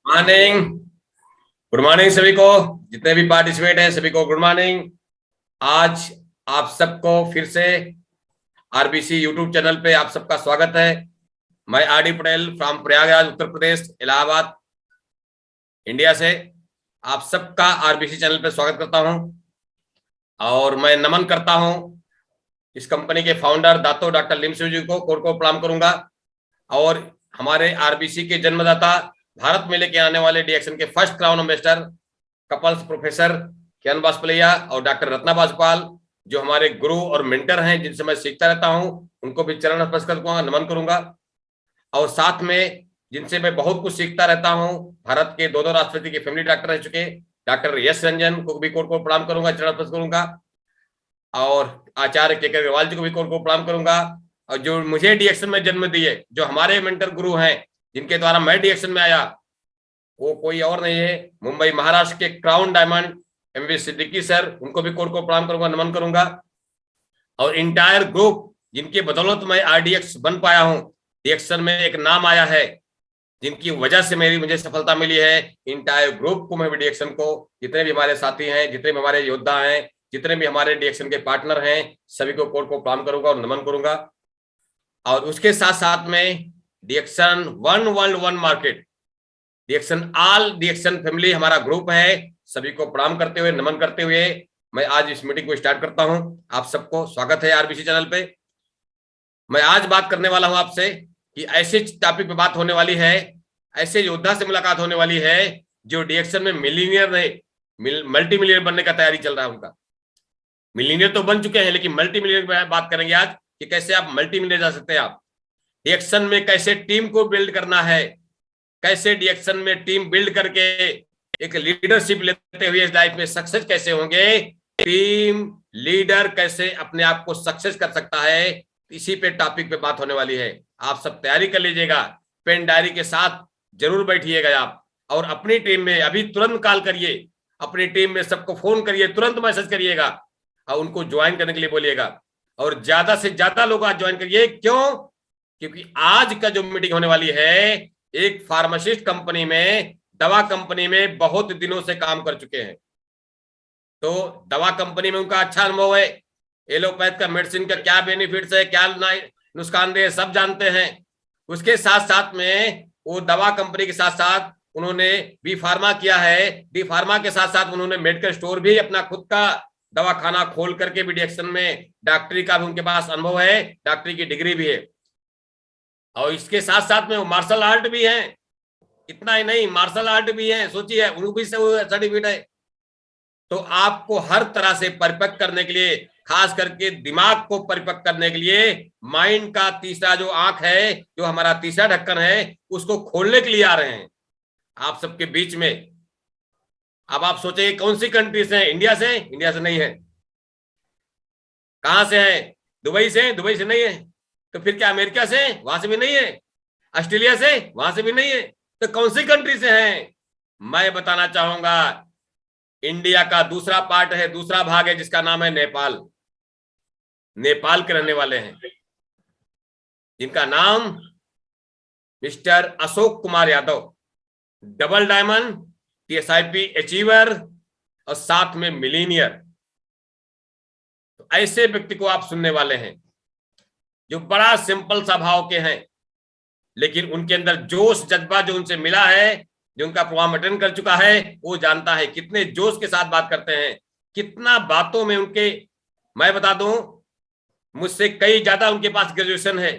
Morning. Good morning सभी को, जितने भी पार्टिसिपेट हैं सभी को गुड मॉर्निंग। आज आप सबको फिर से आरबीसी यूट्यूब चैनल पे आप सबका स्वागत है। मैं R D Patel from Prayagraj Uttar Pradesh Allahabad India से आप सबका आरबीसी चैनल पे स्वागत करता हूं और मैं नमन करता हूं इस कंपनी के फाउंडर दातो डॉक्टर लिमसू जी को, कोट को प्रणाम करूंगा। और हमारे आरबीसी के जन्मदाता, भारत में लेके आने वाले डीएक्शन के first crown ambassador couples professor Kiran Bajpai और डॉक्टर रत्ना बाजपाल, जो हमारे गुरु और मेंटर हैं, जिनसे मैं सीखता रहता हूं, उनको भी चरण स्पर्श करूंगा, नमन करूंगा। और साथ में जिनसे मैं बहुत कुछ सीखता रहता हूं, भारत के दो राष्ट्रपति के फैमिली डॉक्टर रह चुके डॉक्टर यश रंजन को भी कोट को प्रणाम करूंगा, चरण स्पर्श करूंगा। और आचार्य के अग्रवाल जी को भी कोट को प्रणाम करूंगा। और जो मुझे डीएक्शन में जन्म दिए, जो हमारे मेंटर गुरु हैं, जिनके द्वारा मैं डीएक्शन में आया, वो कोई और नहीं है, मुंबई महाराष्ट्र के crown diamond MV Siddiqui sir, उनको भी कोट को प्रणाम करूंगा, नमन करूंगा। और इंटायर ग्रुप, जिनके बदौलत मैं आरडीएक्स बन पाया हूं, डीएक्शन में एक नाम आया है, जिनकी वजह से मुझे सफलता मिली है। इंटायर ग्रुप को मैं डीएक्शन को, जितने भी हमारे साथी हैं, जितने भी हमारे योद्धा हैं, जितने भी हमारे डीएक्शन के पार्टनर हैं, सभी को कोट को प्रणाम करूंगा और नमन करूंगा। और उसके साथ साथ में DXN one world one market, DXN all DXN family हमारा ग्रुप है, सभी को प्रणाम करते हुए, नमन करते हुए मैं आज इस मीटिंग को स्टार्ट करता हूं। आप सबको स्वागत है आरबीसी चैनल पे। मैं आज बात करने वाला हूं आपसे कि ऐसे टॉपिक पे बात होने वाली है, ऐसे योद्धा से मुलाकात होने वाली है जो डीएक्शन में मिलीनियर नहीं, मल्टी मिलियनर बनने का तैयारी चल रहा है उनका। मिलीनियर तो बन चुके हैं, लेकिन मल्टी मिलियनर बात करेंगे आज कि कैसे आप मल्टी मिलियनर जा सकते हैं। आप डीएक्शन में कैसे टीम को बिल्ड करना है, कैसे डीएक्शन में टीम बिल्ड करके एक लीडरशिप लेते हुए इस लाइफ में सक्सेस कैसे होंगे, टीम लीडर कैसे अपने आप को सक्सेस कर सकता है, इसी पे टॉपिक पे बात होने वाली है। आप सब तैयारी कर लीजिएगा, पेन डायरी के साथ जरूर बैठिएगा आप, और अपनी टीम में अभी तुरंत कॉल करिए, अपनी टीम में सबको फोन करिए, तुरंत मैसेज करिएगा और उनको ज्वाइन करने के लिए बोलिएगा। और ज्यादा से ज्यादा लोग आज ज्वाइन करिए। क्यों? क्योंकि आज का जो मीटिंग होने वाली है, एक फार्मासिस्ट कंपनी में, दवा कंपनी में बहुत दिनों से काम कर चुके हैं, तो दवा कंपनी में उनका अच्छा अनुभव है। एलोपैथ का मेडिसिन का क्या बेनिफिट्स है, क्या नुकसानदेह, सब जानते हैं। उसके साथ साथ में वो दवा कंपनी के साथ साथ उन्होंने बी फार्मा किया है, डी फार्मा के साथ साथ उन्होंने मेडिकल स्टोर भी, अपना खुद का दवा खाना खोल करके भी डीएक्शन में डॉक्टरी का भी उनके पास अनुभव है, डॉक्टरी की डिग्री भी है। और इसके साथ साथ में वो मार्शल आर्ट भी है, इतना ही नहीं, मार्शल आर्ट भी है, सोचिए, उनको भी सर्टिफिकेट है। तो आपको हर तरह से परिपक्व करने के लिए, खास करके दिमाग को परिपक्व करने के लिए, माइंड का तीसरा जो आंख है, जो हमारा तीसरा ढक्कन है, उसको खोलने के लिए आ रहे हैं आप सबके बीच में। अब आप सोचिए कौन सी कंट्री से है? इंडिया से? इंडिया से नहीं है। कहां से है? दुबई से? दुबई से नहीं है। तो फिर क्या अमेरिका से? वहां से भी नहीं है। ऑस्ट्रेलिया से? वहां से भी नहीं है। तो कौन सी कंट्री से हैं? मैं बताना चाहूंगा, इंडिया का दूसरा पार्ट है, दूसरा भाग है, जिसका नाम है नेपाल। नेपाल के रहने वाले हैं, जिनका नाम mister Ashok Kumar Yadav, double diamond, TSIP achiever और साथ में मिलीनियर। तो ऐसे व्यक्ति को आप सुनने वाले हैं, जो बड़ा सिंपल सा भाव के हैं, लेकिन उनके अंदर जोश जज्बा जो उनसे मिला है, जो उनका प्रोग्राम अटेंड कर चुका है, वो जानता है कितने जोश के साथ बात करते हैं, कितना बातों में उनके, मैं बता दूं, मुझसे कई ज्यादा उनके पास ग्रेजुएशन है,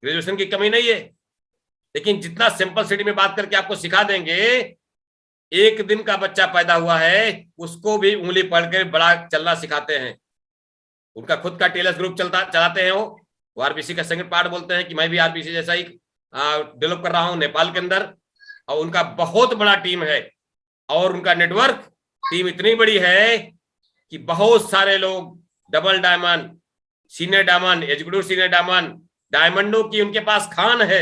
ग्रेजुएशन की कमी नहीं है, लेकिन जितना सिंपल सिटी में बात करके आपको सिखा देंगे, एक दिन का बच्चा पैदा हुआ है, उसको भी उंगली पकड़ बड़ा चलना सिखाते हैं। उनका खुद का टेलर्स ग्रुप चलाते हैं, वो आरबीसी का सेकंड पार्ट बोलते हैं कि मैं भी आरबीसी जैसा ही डेवलप कर रहा हूं नेपाल के अंदर। और उनका बहुत बड़ा टीम है और उनका नेटवर्क टीम इतनी बड़ी है कि बहुत सारे लोग double diamond, senior diamond, executive senior diamond, डायमंडों की उनके पास खान है।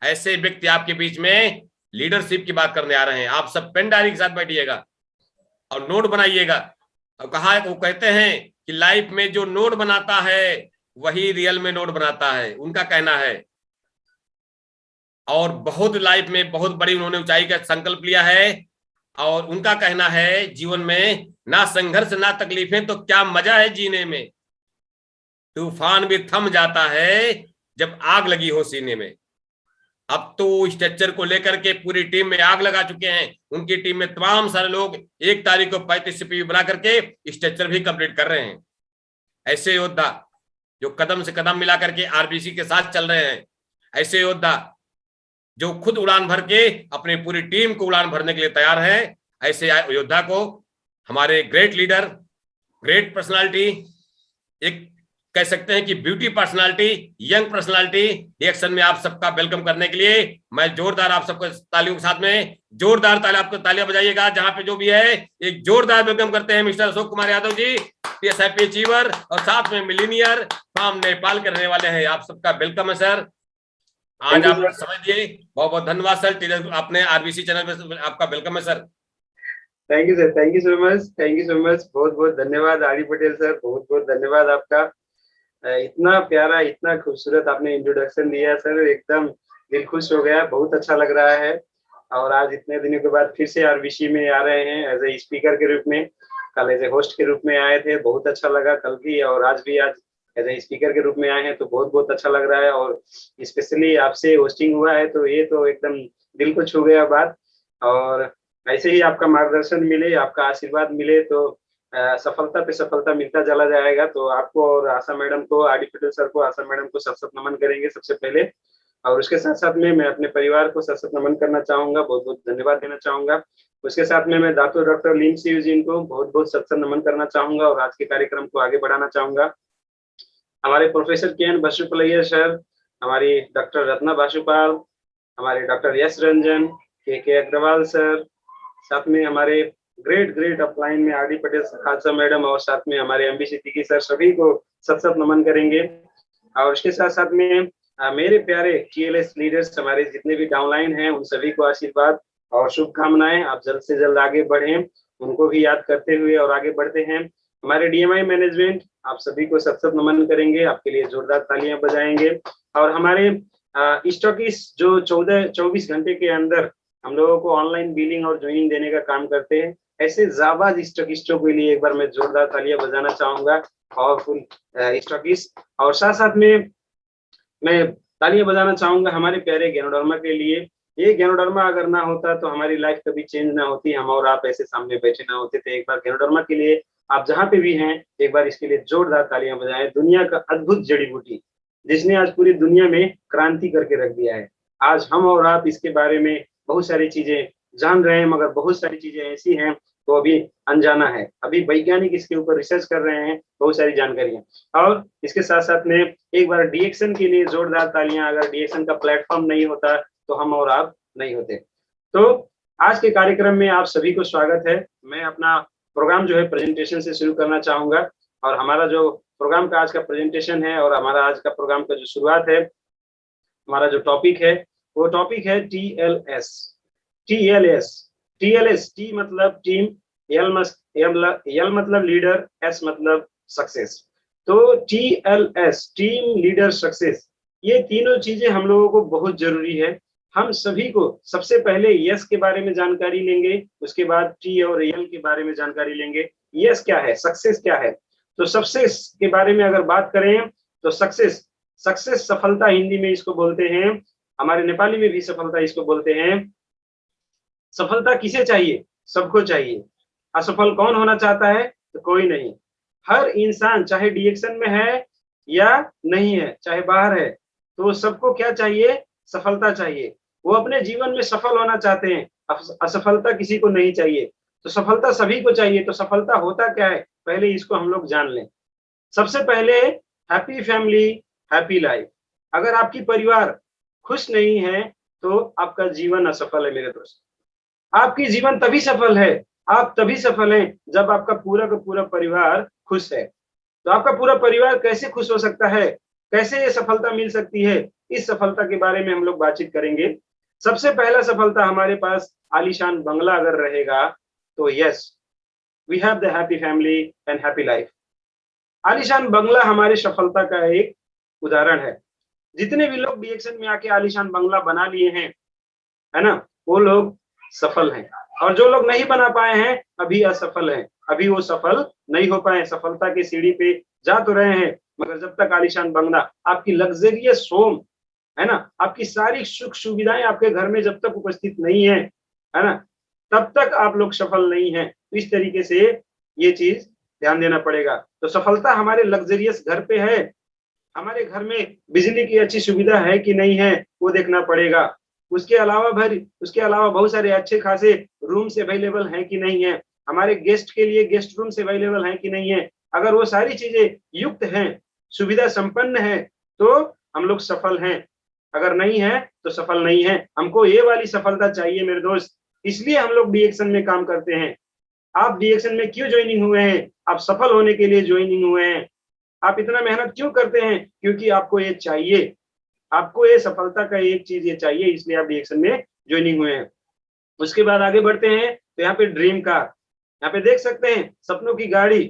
ऐसे व्यक्ति आपके बीच में लीडरशिप की बात करने आ रहे हैं। आप सब पेन डायरी के साथ बैठिएगा और नोट बनाइएगा। और कहा वो कहते हैं कि लाइफ में जो नोट बनाता है वही रियल में नोट बनाता है, उनका कहना है। और बहुत लाइफ में बहुत बड़ी उन्होंने ऊंचाई का संकल्प लिया है और उनका कहना है जीवन में ना संघर्ष ना तकलीफें तो क्या मजा है जीने में, तूफान भी थम जाता है जब आग लगी हो सीने में। अब तो स्ट्रक्चर को लेकर के पूरी टीम में आग लगा चुके हैं। उनकी टीम में तमाम सारे लोग 1 तारीख को 35 सीपीयू बना करके स्ट्रक्चर भी कंप्लीट कर रहे हैं। ऐसे योद्धा जो कदम से कदम मिला करके आरबीसी के साथ चल रहे हैं, ऐसे योद्धा जो खुद उड़ान भर के अपनी पूरी टीम को उड़ान भरने के लिए तैयार है, ऐसे योद्धा को हमारे ग्रेट लीडर, ग्रेट पर्सनालिटी, एक कह सकते हैं कि beauty personality, young personality reaction में आप सबका वेलकम करने के लिए मैं जोरदार आप सबको तालियों के साथ में जोरदार तालियां बजाइएगा जहां पे जो भी है। एक जोरदार वेलकम करते हैं मिस्टर अशोक कुमार यादव जी, पीएसआईपी अचीवर और साथ में मिलीनियर फ्रॉम नेपाल के रहने वाले हैं। आप सबका वेलकम है सर। आज आप समझिए। बहुत बहुत धन्यवाद सर, आपने आरबीसी चैनल पे आपका वेलकम है sir. Thank you sir, thank you so much, thank you so much. बहुत बहुत धन्यवाद आर डी पटेल सर, बहुत बहुत धन्यवाद आपका। इतना प्यारा, इतना खूबसूरत आपने इंट्रोडक्शन दिया सर, एकदम दिल खुश हो गया, बहुत अच्छा लग रहा है। और आज इतने दिनों के बाद फिर से आरबीसी में आ रहे हैं एज ए स्पीकर के रूप में। कल एज ए होस्ट के रूप में आए थे, बहुत अच्छा लगा कल भी, और आज भी आज एज ए स्पीकर के रूप में आए हैं तो बहुत बहुत अच्छा लग रहा है। और स्पेशली आपसे होस्टिंग हुआ है तो ये तो एकदम दिल को छू गया बात। और ऐसे ही आपका मार्गदर्शन मिले, आपका आशीर्वाद मिले तो सफलता पे सफलता मिलता चला जाएगा। तो आपको और आशा मैडम को, आर डी पटेल सर को, आशा मैडम को सत नमन करेंगे सबसे पहले। और उसके साथ साथ में मैं अपने परिवार को सत नमन करना चाहूंगा, बहुत बहुत धन्यवाद देना चाहूंगा। उसके साथ में मैं दातो डॉक्टर लीम सिंह जी को बहुत बहुत सत नमन करना चाहूंगा और आज के कार्यक्रम को आगे बढ़ाना चाहूंगा। हमारे प्रोफेसर के एन बासुपलैया सर, हमारी डॉक्टर रत्ना बासुपाल, हमारे डॉक्टर यश रंजन, के अग्रवाल सर, साथ में हमारे ग्रेट ग्रेट अपलाइन में R D Patel Khalsa madam और साथ में हमारे एमबी सिद्दीकी सर, सभी को सत नमन करेंगे। और उसके साथ साथ में मेरे प्यारे टीएलएस लीडर्स, हमारे जितने भी डाउनलाइन हैं, उन सभी को आशीर्वाद और शुभकामनाएं। आप जल्द से जल्द आगे बढ़ें, उनको भी याद करते हुए और आगे बढ़ते हैं। हमारे डीएमआई मैनेजमेंट, आप सभी को सत नमन करेंगे, आपके लिए जोरदार तालियां बजाएंगे। और हमारे स्टॉकिस्ट जो 24 घंटे के अंदर हम लोगों को ऑनलाइन बिलिंग और ज्वाइनिंग देने का काम करते हैं, ऐसे जाबाज स्टॉकिस्टों के लिए एक बार मैं जोरदार तालियां बजाना चाहूंगा, पावरफुल स्टॉकिस्ट। और साथ साथ में मैं तालियां बजाना चाहूंगा हमारे प्यारे गैनोडर्मा के लिए। ये गैनोडर्मा अगर ना होता तो हमारी लाइफ कभी चेंज ना होती, हम और आप ऐसे सामने बैठे ना होते थे। एक बार गैनोडर्मा के लिए आप जहाँ पे भी हैं, एक बार इसके लिए जोरदार तालियां बजाएं। दुनिया का अद्भुत जड़ी बूटी जिसने आज पूरी दुनिया में क्रांति करके रख दिया है। आज हम और आप इसके बारे में बहुत सारी चीजें जान रहे हैं, मगर बहुत सारी चीजें ऐसी हैं तो अभी अनजाना है। अभी वैज्ञानिक इसके ऊपर रिसर्च कर रहे हैं, बहुत सारी जानकारियां। और इसके साथ साथ में एक बार डीएक्शन के लिए जोरदार तालियां। अगर डीएक्शन का प्लेटफॉर्म नहीं होता तो हम और आप नहीं होते। तो आज के कार्यक्रम में आप सभी को स्वागत है। मैं अपना प्रोग्राम जो है प्रेजेंटेशन से शुरू करना चाहूंगा। और हमारा जो प्रोग्राम का आज का प्रेजेंटेशन है और हमारा आज का प्रोग्राम का जो शुरुआत है, हमारा जो टॉपिक है वो टॉपिक है टीएलएस। टीएलएस, टीएलएस, टी मतलब टीम, एल मतलब लीडर, एस मतलब सक्सेस। तो टीएलएस, टीम लीडर सक्सेस, ये तीनों चीजें हम लोगों को बहुत जरूरी है। हम सभी को सबसे पहले यस के बारे में जानकारी लेंगे, उसके बाद टी और एल के बारे में जानकारी लेंगे। यस क्या है, सक्सेस क्या है। तो सक्सेस के बारे में अगर बात करें तो सक्सेस, सक्सेस सफलता हिंदी में इसको बोलते हैं, हमारे नेपाली में भी सफलता इसको बोलते हैं। सफलता किसे चाहिए, सबको चाहिए। असफल कौन होना चाहता है, तो कोई नहीं। हर इंसान चाहे डीएक्शन में है या नहीं है, चाहे बाहर है, तो सबको क्या चाहिए, सफलता चाहिए। वो अपने जीवन में सफल होना चाहते हैं, असफलता किसी को नहीं चाहिए। तो सफलता सभी को चाहिए। तो सफलता होता क्या है, पहले इसको हम लोग जान लें। सबसे पहले हैप्पी फैमिली, हैप्पी लाइफ। अगर आपकी परिवार खुश नहीं है तो आपका जीवन असफल है मेरे दोस्त। आपकी जीवन तभी सफल है, आप तभी सफल हैं जब आपका पूरा का पूरा परिवार खुश है। तो आपका पूरा परिवार कैसे खुश हो सकता है, कैसे ये सफलता मिल सकती है, इस सफलता के बारे में हम लोग बातचीत करेंगे। सबसे पहला सफलता हमारे पास आलीशान बंगला अगर रहेगा तो yes, we have the happy family and happy life. आलीशान बंगला हमारी सफलता का एक उदाहरण है। जितने भी लोग डीएक्शन में आके आलीशान बंगला बना लिए हैं, है ना, वो लोग सफल हैं। और जो लोग नहीं बना पाए हैं अभी असफल हैं, अभी वो सफल नहीं हो पाए। सफलता की सीढ़ी पे जा तो रहे हैं, मगर जब तक आलीशान बंगला, आपकी लग्जरियस होम, है ना, आपकी सारी सुख सुविधाएं आपके घर में जब तक उपस्थित नहीं है ना, तब तक आप लोग सफल नहीं हैं। तो इस तरीके से ये चीज ध्यान देना पड़ेगा। तो सफलता हमारे लग्जरियस घर पे है, हमारे घर में बिजली की अच्छी सुविधा है कि नहीं है वो देखना पड़ेगा। उसके अलावा बहुत सारे अच्छे खासे रूम्स अवेलेबल हैं कि नहीं है, हमारे गेस्ट के लिए गेस्ट रूम्स अवेलेबल हैं कि नहीं है। अगर वो सारी चीजें युक्त हैं, सुविधा संपन्न है, तो हम लोग सफल हैं। अगर नहीं है तो सफल नहीं है। हमको ये वाली सफलता चाहिए मेरे दोस्त, इसलिए हम लोग डीएक्शन में काम करते हैं। आप डीएक्शन में क्यों ज्वाइनिंग हुए हैं? आप सफल होने के लिए ज्वाइनिंग हुए हैं। आप इतना मेहनत क्यों करते हैं? क्योंकि आपको ये चाहिए, आपको ये सफलता का एक चीज ये चाहिए, इसलिए आप डीएक्शन में ज्वाइनिंग हुए हैं। उसके बाद आगे बढ़ते हैं तो यहाँ पे ड्रीम कार, यहाँ पे देख सकते हैं सपनों की गाड़ी।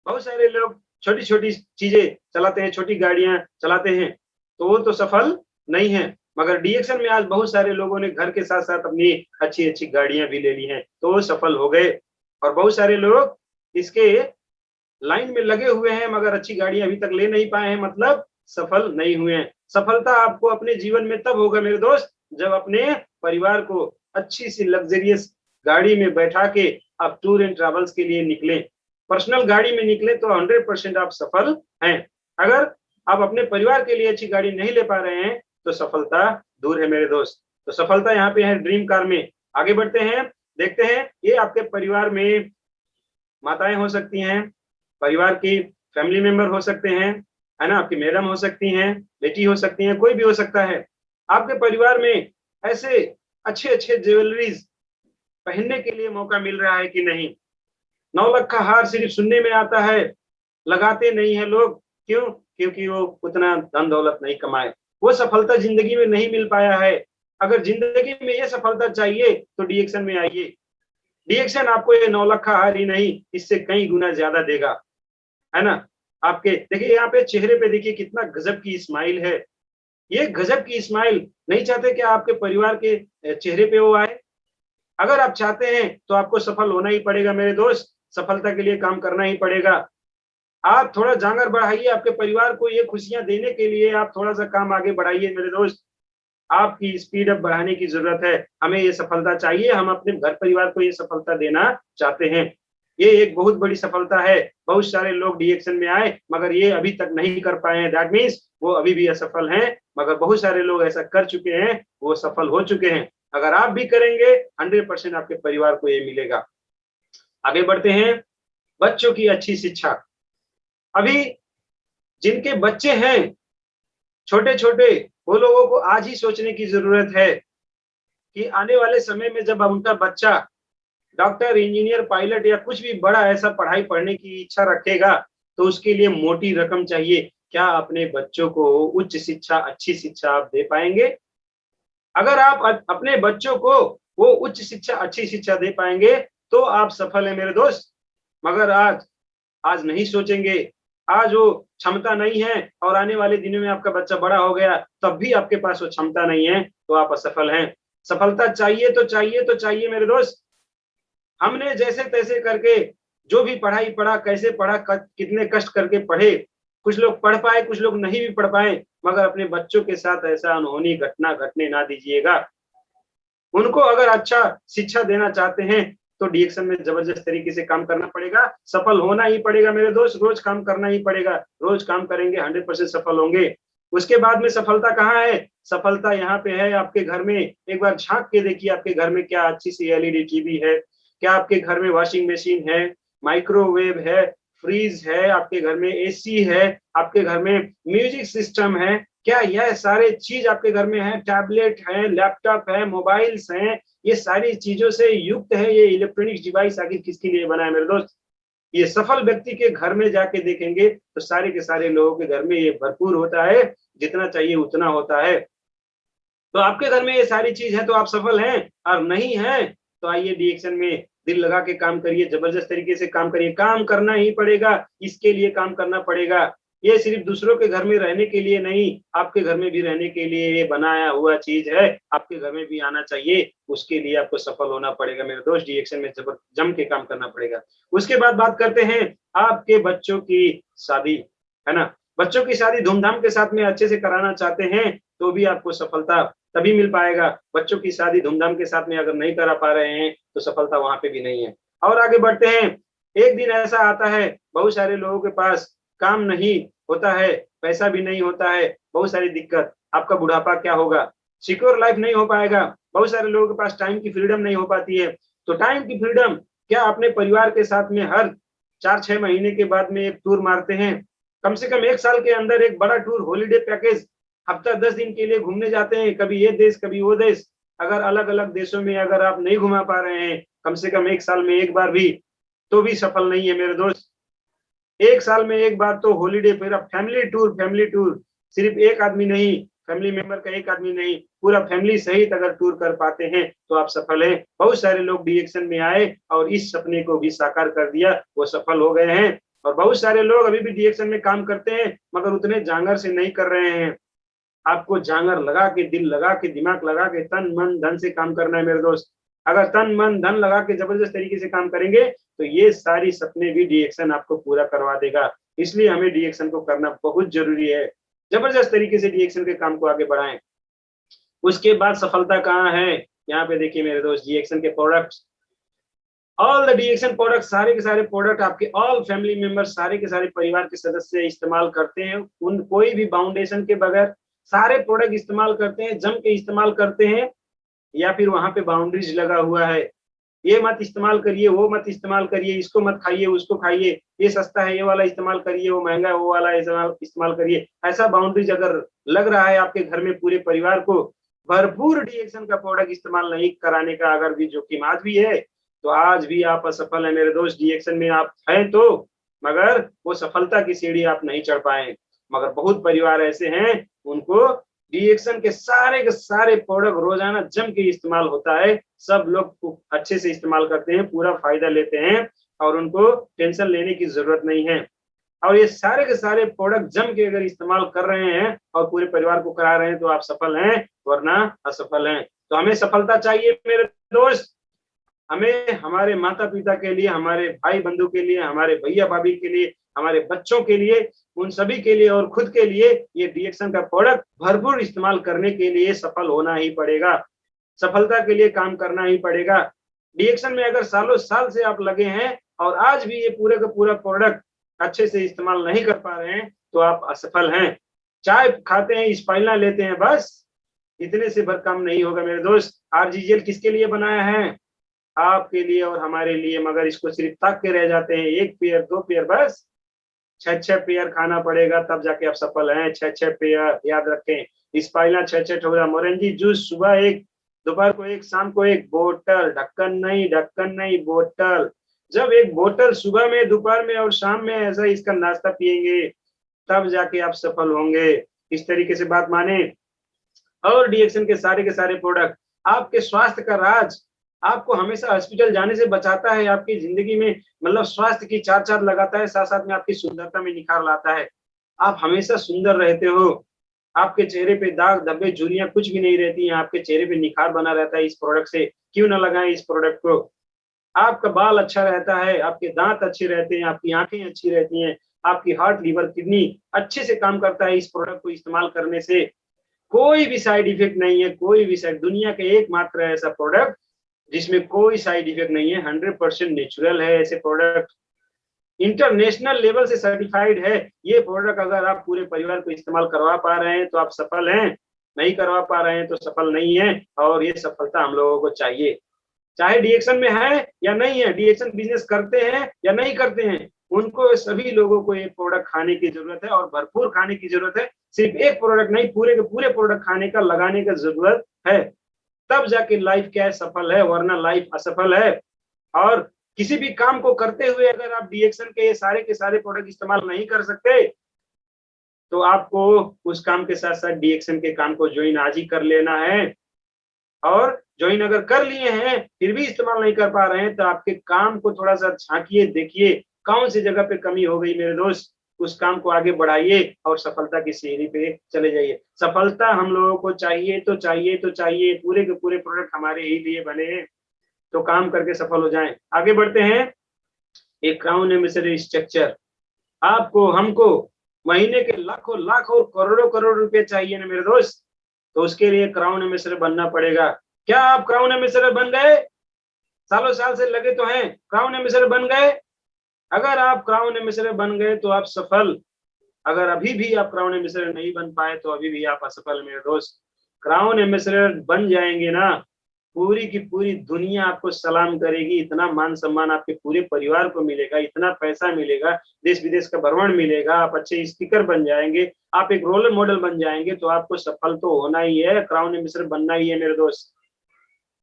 बहुत सारे लोग छोटी छोटी चीजें चलाते हैं, छोटी गाड़ियां चलाते हैं, तो वो तो सफल नहीं है। मगर डीएक्शन में आज बहुत सारे लोगों ने घर के साथ साथ अपनी अच्छी अच्छी गाड़ियां भी ले ली हैं, तो वो सफल हो गए। और बहुत सारे लोग इसके लाइन में लगे हुए हैं मगर अच्छी गाड़ियां अभी तक ले नहीं पाए हैं, मतलब सफल नहीं हुए हैं। सफलता आपको अपने जीवन में तब होगा मेरे दोस्त, जब अपने परिवार को अच्छी सी लग्जरियस गाड़ी में बैठा के आप टूर एंड ट्रैवल्स के लिए निकले, पर्सनल गाड़ी में निकले, तो 100% आप सफल हैं। अगर आप अपने परिवार के लिए अच्छी गाड़ी नहीं ले पा रहे हैं तो सफलता दूर है मेरे दोस्त। तो सफलता यहाँ पे है ड्रीम कार में। आगे बढ़ते हैं, देखते हैं ये आपके परिवार में माताएं हो सकती हैं, परिवार की फैमिली मेंबर हो सकते हैं, है ना, आपकी मैडम हो सकती हैं, बेटी हो सकती हैं, कोई भी हो सकता है। आपके परिवार में ऐसे अच्छे अच्छे ज्वेलरीज पहनने के लिए मौका मिल रहा है कि नहीं? 9 लाख का हार सिर्फ सुनने में आता है, लगाते नहीं है लोग। क्यों? क्योंकि वो उतना धन दौलत नहीं कमाए, वो सफलता जिंदगी में नहीं मिल पाया है। अगर जिंदगी में ये सफलता चाहिए तो डीएक्शन में आइए। डीएक्शन आपको ये 9 लाख का हार ही नहीं, इससे कई गुना ज्यादा देगा, है ना। आपके देखिए यहाँ पे चेहरे पे देखिए कितना गजब की स्माइल है। ये गजब की स्माइल नहीं चाहते क्या आपके परिवार के चेहरे पे वो आए? अगर आप चाहते हैं तो आपको सफल होना ही पड़ेगा मेरे दोस्त, सफलता के लिए काम करना ही पड़ेगा। आप थोड़ा जांगर बढ़ाइए, आपके परिवार को ये खुशियां देने के लिए आप थोड़ा सा काम आगे बढ़ाइए मेरे दोस्त। आपकी स्पीड अप बढ़ाने की जरूरत है। हमें ये सफलता चाहिए, हम अपने घर परिवार को ये सफलता देना चाहते हैं। ये एक बहुत बड़ी सफलता है। बहुत सारे लोग डीएक्शन में आए मगर ये अभी तक नहीं कर पाए हैं, दैट मीन्स वो अभी भी असफल हैं। मगर बहुत सारे लोग ऐसा कर चुके हैं, वो सफल हो चुके हैं। अगर आप भी करेंगे 100% आपके परिवार को ये मिलेगा। आगे बढ़ते हैं, बच्चों की अच्छी शिक्षा। अभी जिनके बच्चे हैं छोटे छोटे, वो लोगों को आज ही सोचने की जरूरत है कि आने वाले समय में जब उनका बच्चा डॉक्टर, इंजीनियर, पायलट या कुछ भी बड़ा ऐसा पढ़ाई पढ़ने की इच्छा रखेगा तो उसके लिए मोटी रकम चाहिए। क्या अपने बच्चों को उच्च शिक्षा, अच्छी शिक्षा आप दे पाएंगे? अगर आप अपने बच्चों को वो उच्च शिक्षा, अच्छी शिक्षा दे पाएंगे तो आप सफल हैं मेरे दोस्त। मगर आज नहीं सोचेंगे, आज वो क्षमता नहीं है और आने वाले दिनों में आपका बच्चा बड़ा हो गया तब भी आपके पास वो क्षमता नहीं है, तो आप असफल हैं। सफलता चाहिए तो चाहिए मेरे दोस्त। हमने जैसे तैसे करके जो भी पढ़ाई पढ़ा, कैसे पढ़ा, कितने कष्ट करके पढ़े, कुछ लोग पढ़ पाए, कुछ लोग नहीं भी पढ़ पाए, मगर अपने बच्चों के साथ ऐसा अनहोनी घटना घटने ना दीजिएगा। उनको अगर अच्छा शिक्षा देना चाहते हैं तो डीएक्शन में जबरदस्त तरीके से काम करना पड़ेगा, सफल होना ही पड़ेगा मेरे दोस्त। रोज काम करना ही पड़ेगा, रोज काम करेंगे 100% सफल होंगे। उसके बाद में सफलता कहाँ है? सफलता यहाँ पे है आपके घर में। एक बार झांक के देखिए आपके घर में क्या अच्छी सी एलईडी टीवी है, क्या आपके घर में वॉशिंग मशीन है, माइक्रोवेव है, फ्रीज है, आपके घर में एसी है, आपके घर में म्यूजिक सिस्टम है, क्या यह सारे चीज आपके घर में है? टैबलेट है, लैपटॉप है, मोबाइल्स हैं, ये सारी चीजों से युक्त है ये इलेक्ट्रॉनिक्स डिवाइस आखिर किसके लिए बना है मेरे दोस्त? ये सफल व्यक्ति के घर में जाके देखेंगे तो सारे के सारे लोगों के घर में ये भरपूर होता है, जितना चाहिए उतना होता है। तो आपके घर में ये सारी चीज है तो आप सफल हैं, और नहीं है तो आइए डीएक्शन में दिल लगा के काम करिए, जबरदस्त तरीके से काम करिए। काम करना ही पड़ेगा, इसके लिए काम करना पड़ेगा। ये सिर्फ दूसरों के घर में रहने के लिए नहीं, आपके घर में भी रहने के लिए ये बनाया हुआ चीज है, आपके घर में भी आना चाहिए। उसके लिए आपको सफल होना पड़ेगा मेरे दोस्त, डीएक्शन में जम के काम करना पड़ेगा। उसके बाद बात करते हैं आपके बच्चों की शादी, है ना। बच्चों की शादी धूमधाम के साथ में अच्छे से कराना चाहते हैं तो भी आपको सफलता तभी मिल पाएगा। बच्चों की शादी धूमधाम के साथ में अगर नहीं करा पा रहे हैं तो सफलता वहां पे भी नहीं है। और आगे बढ़ते हैं। एक दिन ऐसा आता है, बहुत सारे लोगों के पास काम नहीं होता है, पैसा भी नहीं होता है, बहुत सारी दिक्कत। आपका बुढ़ापा क्या होगा? सिक्योर लाइफ नहीं हो पाएगा। बहुत सारे लोगों के पास टाइम की फ्रीडम नहीं हो पाती है। तो टाइम की फ्रीडम क्या अपने परिवार के साथ में हर 4-6 महीने के बाद में एक टूर मारते हैं? कम से कम 1 साल के अंदर एक बड़ा टूर, हॉलिडे पैकेज, हफ्ता 10 दिन के लिए घूमने जाते हैं, कभी ये देश कभी वो देश। अगर अलग अलग देशों में अगर आप नहीं घुमा पा रहे हैं कम से कम 1 साल में एक बार भी, तो भी सफल नहीं है मेरे दोस्त। 1 साल में एक बार तो हॉलिडे, फिर फैमिली टूर सिर्फ एक आदमी नहीं, फैमिली मेंबर का एक आदमी नहीं, पूरा फैमिली सहित अगर टूर कर पाते हैं तो आप सफल हैं। बहुत सारे लोग डीएक्शन में आए और इस सपने को भी साकार कर दिया, वो सफल हो गए हैं। और बहुत सारे लोग अभी भी डीएक्शन में काम करते हैं मगर उतने जांगर से नहीं कर रहे हैं। आपको जांगर लगा के, दिल लगा के, दिमाग लगा के, तन मन धन से काम करना है मेरे दोस्त। अगर तन मन धन लगा के जबरदस्त तरीके से काम करेंगे तो ये सारी सपने भी डीएक्शन आपको पूरा करवा देगा। इसलिए हमें डीएक्शन को करना बहुत जरूरी है। जबरदस्त तरीके से डीएक्शन के काम को आगे बढ़ाएं। उसके बाद सफलता कहाँ है? यहाँ पे देखिए मेरे दोस्त, डीएक्शन के प्रोडक्ट्स, ऑल द डीएक्शन प्रोडक्ट, सारे के सारे प्रोडक्ट आपके ऑल फैमिली मेंबर्स, सारे के सारे परिवार के सदस्य इस्तेमाल करते हैं। उन कोई भी बाउंडेशन के बगैर सारे प्रोडक्ट इस्तेमाल करते हैं, जम के इस्तेमाल करते हैं। या फिर वहां पे बाउंड्रीज लगा हुआ है, ये मत इस्तेमाल करिए, वो मत इस्तेमाल करिए, इसको मत खाइए, उसको खाइए, ये सस्ता है ये वाला इस्तेमाल करिए, वो महंगा है वो वाला इस्तेमाल करिए। ऐसा बाउंड्रीज अगर लग रहा है आपके घर में पूरे परिवार को भरपूर डीएक्शन का प्रोडक्ट इस्तेमाल नहीं कराने का अगर भी जोखिम आज भी है तो आज भी आप असफल है मेरे दोस्त। डीएक्शन में आप हैं तो, मगर वो सफलता की सीढ़ी आप नहीं चढ़ पाए। मगर बहुत परिवार ऐसे हैं उनको डीएक्शन के सारे प्रोडक्ट रोजाना जम के इस्तेमाल होता है, सब लोग अच्छे से इस्तेमाल करते हैं, पूरा फायदा लेते हैं और उनको टेंशन लेने की जरूरत नहीं है। और ये सारे के सारे प्रोडक्ट जम के अगर इस्तेमाल कर रहे हैं और पूरे परिवार को करा रहे हैं तो आप सफल हैं, वरना असफल हैं। तो हमें सफलता चाहिए मेरे दोस्त। हमें हमारे माता पिता के लिए, हमारे भाई बंधु के लिए, हमारे भैया भाभी के लिए, हमारे बच्चों के लिए, उन सभी के लिए और खुद के लिए ये डीएक्शन का प्रोडक्ट भरपूर इस्तेमाल करने के लिए सफल होना ही पड़ेगा। सफलता के लिए काम करना ही पड़ेगा। डीएक्शन में अगर सालों साल से आप लगे हैं और आज भी ये पूरे का पूरा प्रोडक्ट अच्छे से इस्तेमाल नहीं कर पा रहे हैं तो आप असफल हैं। चाय खाते हैं, स्पाइरला लेते हैं, बस इतने से भर काम नहीं होगा मेरे दोस्त। आरजीजीएल किसके लिए बनाया है? आपके लिए और हमारे लिए। मगर इसको सिर्फ ताक के रह जाते हैं, 1 पेयर 2 पेयर, बस 6 पेयर खाना पड़ेगा तब जाके आप सफल हैं। 6 पेयर याद रखें। स्पाइरला 6 ठोरा, मोरेंजी जूस सुबह 1, दोपहर को 1, शाम को 1 बोतल, ढक्कन नहीं बोतल। जब 1 बोतल सुबह में, दोपहर में और शाम में ऐसा इसका नाश्ता पिएंगे तब जाके आप सफल होंगे। इस तरीके से बात माने। और डीएक्शन के सारे प्रोडक्ट आपके स्वास्थ्य का राज, आपको हमेशा हॉस्पिटल जाने से बचाता है, आपकी जिंदगी में मतलब स्वास्थ्य की 4 चांद लगाता है, साथ साथ में आपकी सुंदरता में निखार लाता है। आप हमेशा सुंदर रहते हो, आपके चेहरे पे दाग धब्बे झुर्रियां कुछ भी नहीं रहती हैं, आपके चेहरे पे निखार बना रहता है इस प्रोडक्ट से। क्यों ना लगाएं इस प्रोडक्ट को? आपका बाल अच्छा रहता है, आपके दांत अच्छे रहते हैं, आपकी आंखें अच्छी रहती हैं, आपकी हार्ट लिवर किडनी अच्छे से काम करता है इस प्रोडक्ट को इस्तेमाल करने से। कोई भी साइड इफेक्ट नहीं है, कोई भी साइड। दुनिया के एकमात्र ऐसा प्रोडक्ट जिसमें कोई साइड इफेक्ट नहीं है, 100% नेचुरल है। ऐसे प्रोडक्ट इंटरनेशनल लेवल से सर्टिफाइड है। ये प्रोडक्ट अगर आप पूरे परिवार को इस्तेमाल करवा पा रहे हैं तो आप सफल हैं, नहीं करवा पा रहे हैं तो सफल नहीं है। और ये सफलता हम लोगों को चाहिए, चाहे डीएक्शन में है या नहीं है, डीएक्शन बिजनेस करते हैं या नहीं करते हैं, उनको सभी लोगों को ये प्रोडक्ट खाने की जरूरत है और भरपूर खाने की जरूरत है। सिर्फ एक प्रोडक्ट नहीं, पूरे के पूरे प्रोडक्ट खाने का, लगाने का जरूरत है। तब जाके लाइफ क्या है, सफल है, वरना लाइफ असफल है। और किसी भी काम को करते हुए अगर आप डीएक्सन के ये सारे के सारे प्रोडक्ट इस्तेमाल नहीं कर सकते तो आपको उस काम के साथ साथ डीएक्सन के काम को ज्वाइन आज ही कर लेना है। और ज्वाइन अगर कर लिए हैं फिर भी इस्तेमाल नहीं कर पा रहे हैं तो आपके काम को थोड़ा सा झांकिए, देखिए कौन सी जगह पे कमी हो गई मेरे दोस्त, उस काम को आगे बढ़ाइए और सफलता की सीढ़ी पे चले जाइए। सफलता हम लोगों को चाहिए तो चाहिए तो चाहिए, पूरे के पूरे प्रोडक्ट हमारे ही लिए बने हैं, तो काम करके सफल हो जाएं। आगे बढ़ते हैं। एक क्राउन एम्बेसडर स्ट्रक्चर, आपको हमको महीने के लाखों लाखों करोड़ों करोड़ रुपए चाहिए ना मेरे दोस्त, तो उसके लिए क्राउन एम्बेसडर बनना पड़ेगा। क्या आप क्राउन एम्बेसडर बन गए? सालों साल से लगे तो हैं, क्राउन एम्बेसडर बन गए? अगर आप क्राउन एम्बेसडर बन गए तो आप सफल, अगर अभी भी आप क्राउन एम्बेसडर नहीं बन पाए तो अभी भी आप असफल मेरे दोस्त। क्राउन एम्बेसडर बन जाएंगे ना, पूरी की पूरी दुनिया आपको सलाम करेगी, इतना मान सम्मान आपके पूरे परिवार को मिलेगा, इतना पैसा मिलेगा, देश विदेश का भ्रमण मिलेगा, आप अच्छे स्पीकर बन जाएंगे, आप एक रोल मॉडल बन जाएंगे, तो आपको सफल तो होना ही है, क्राउन एम्बेसडर बनना ही है मेरे दोस्त।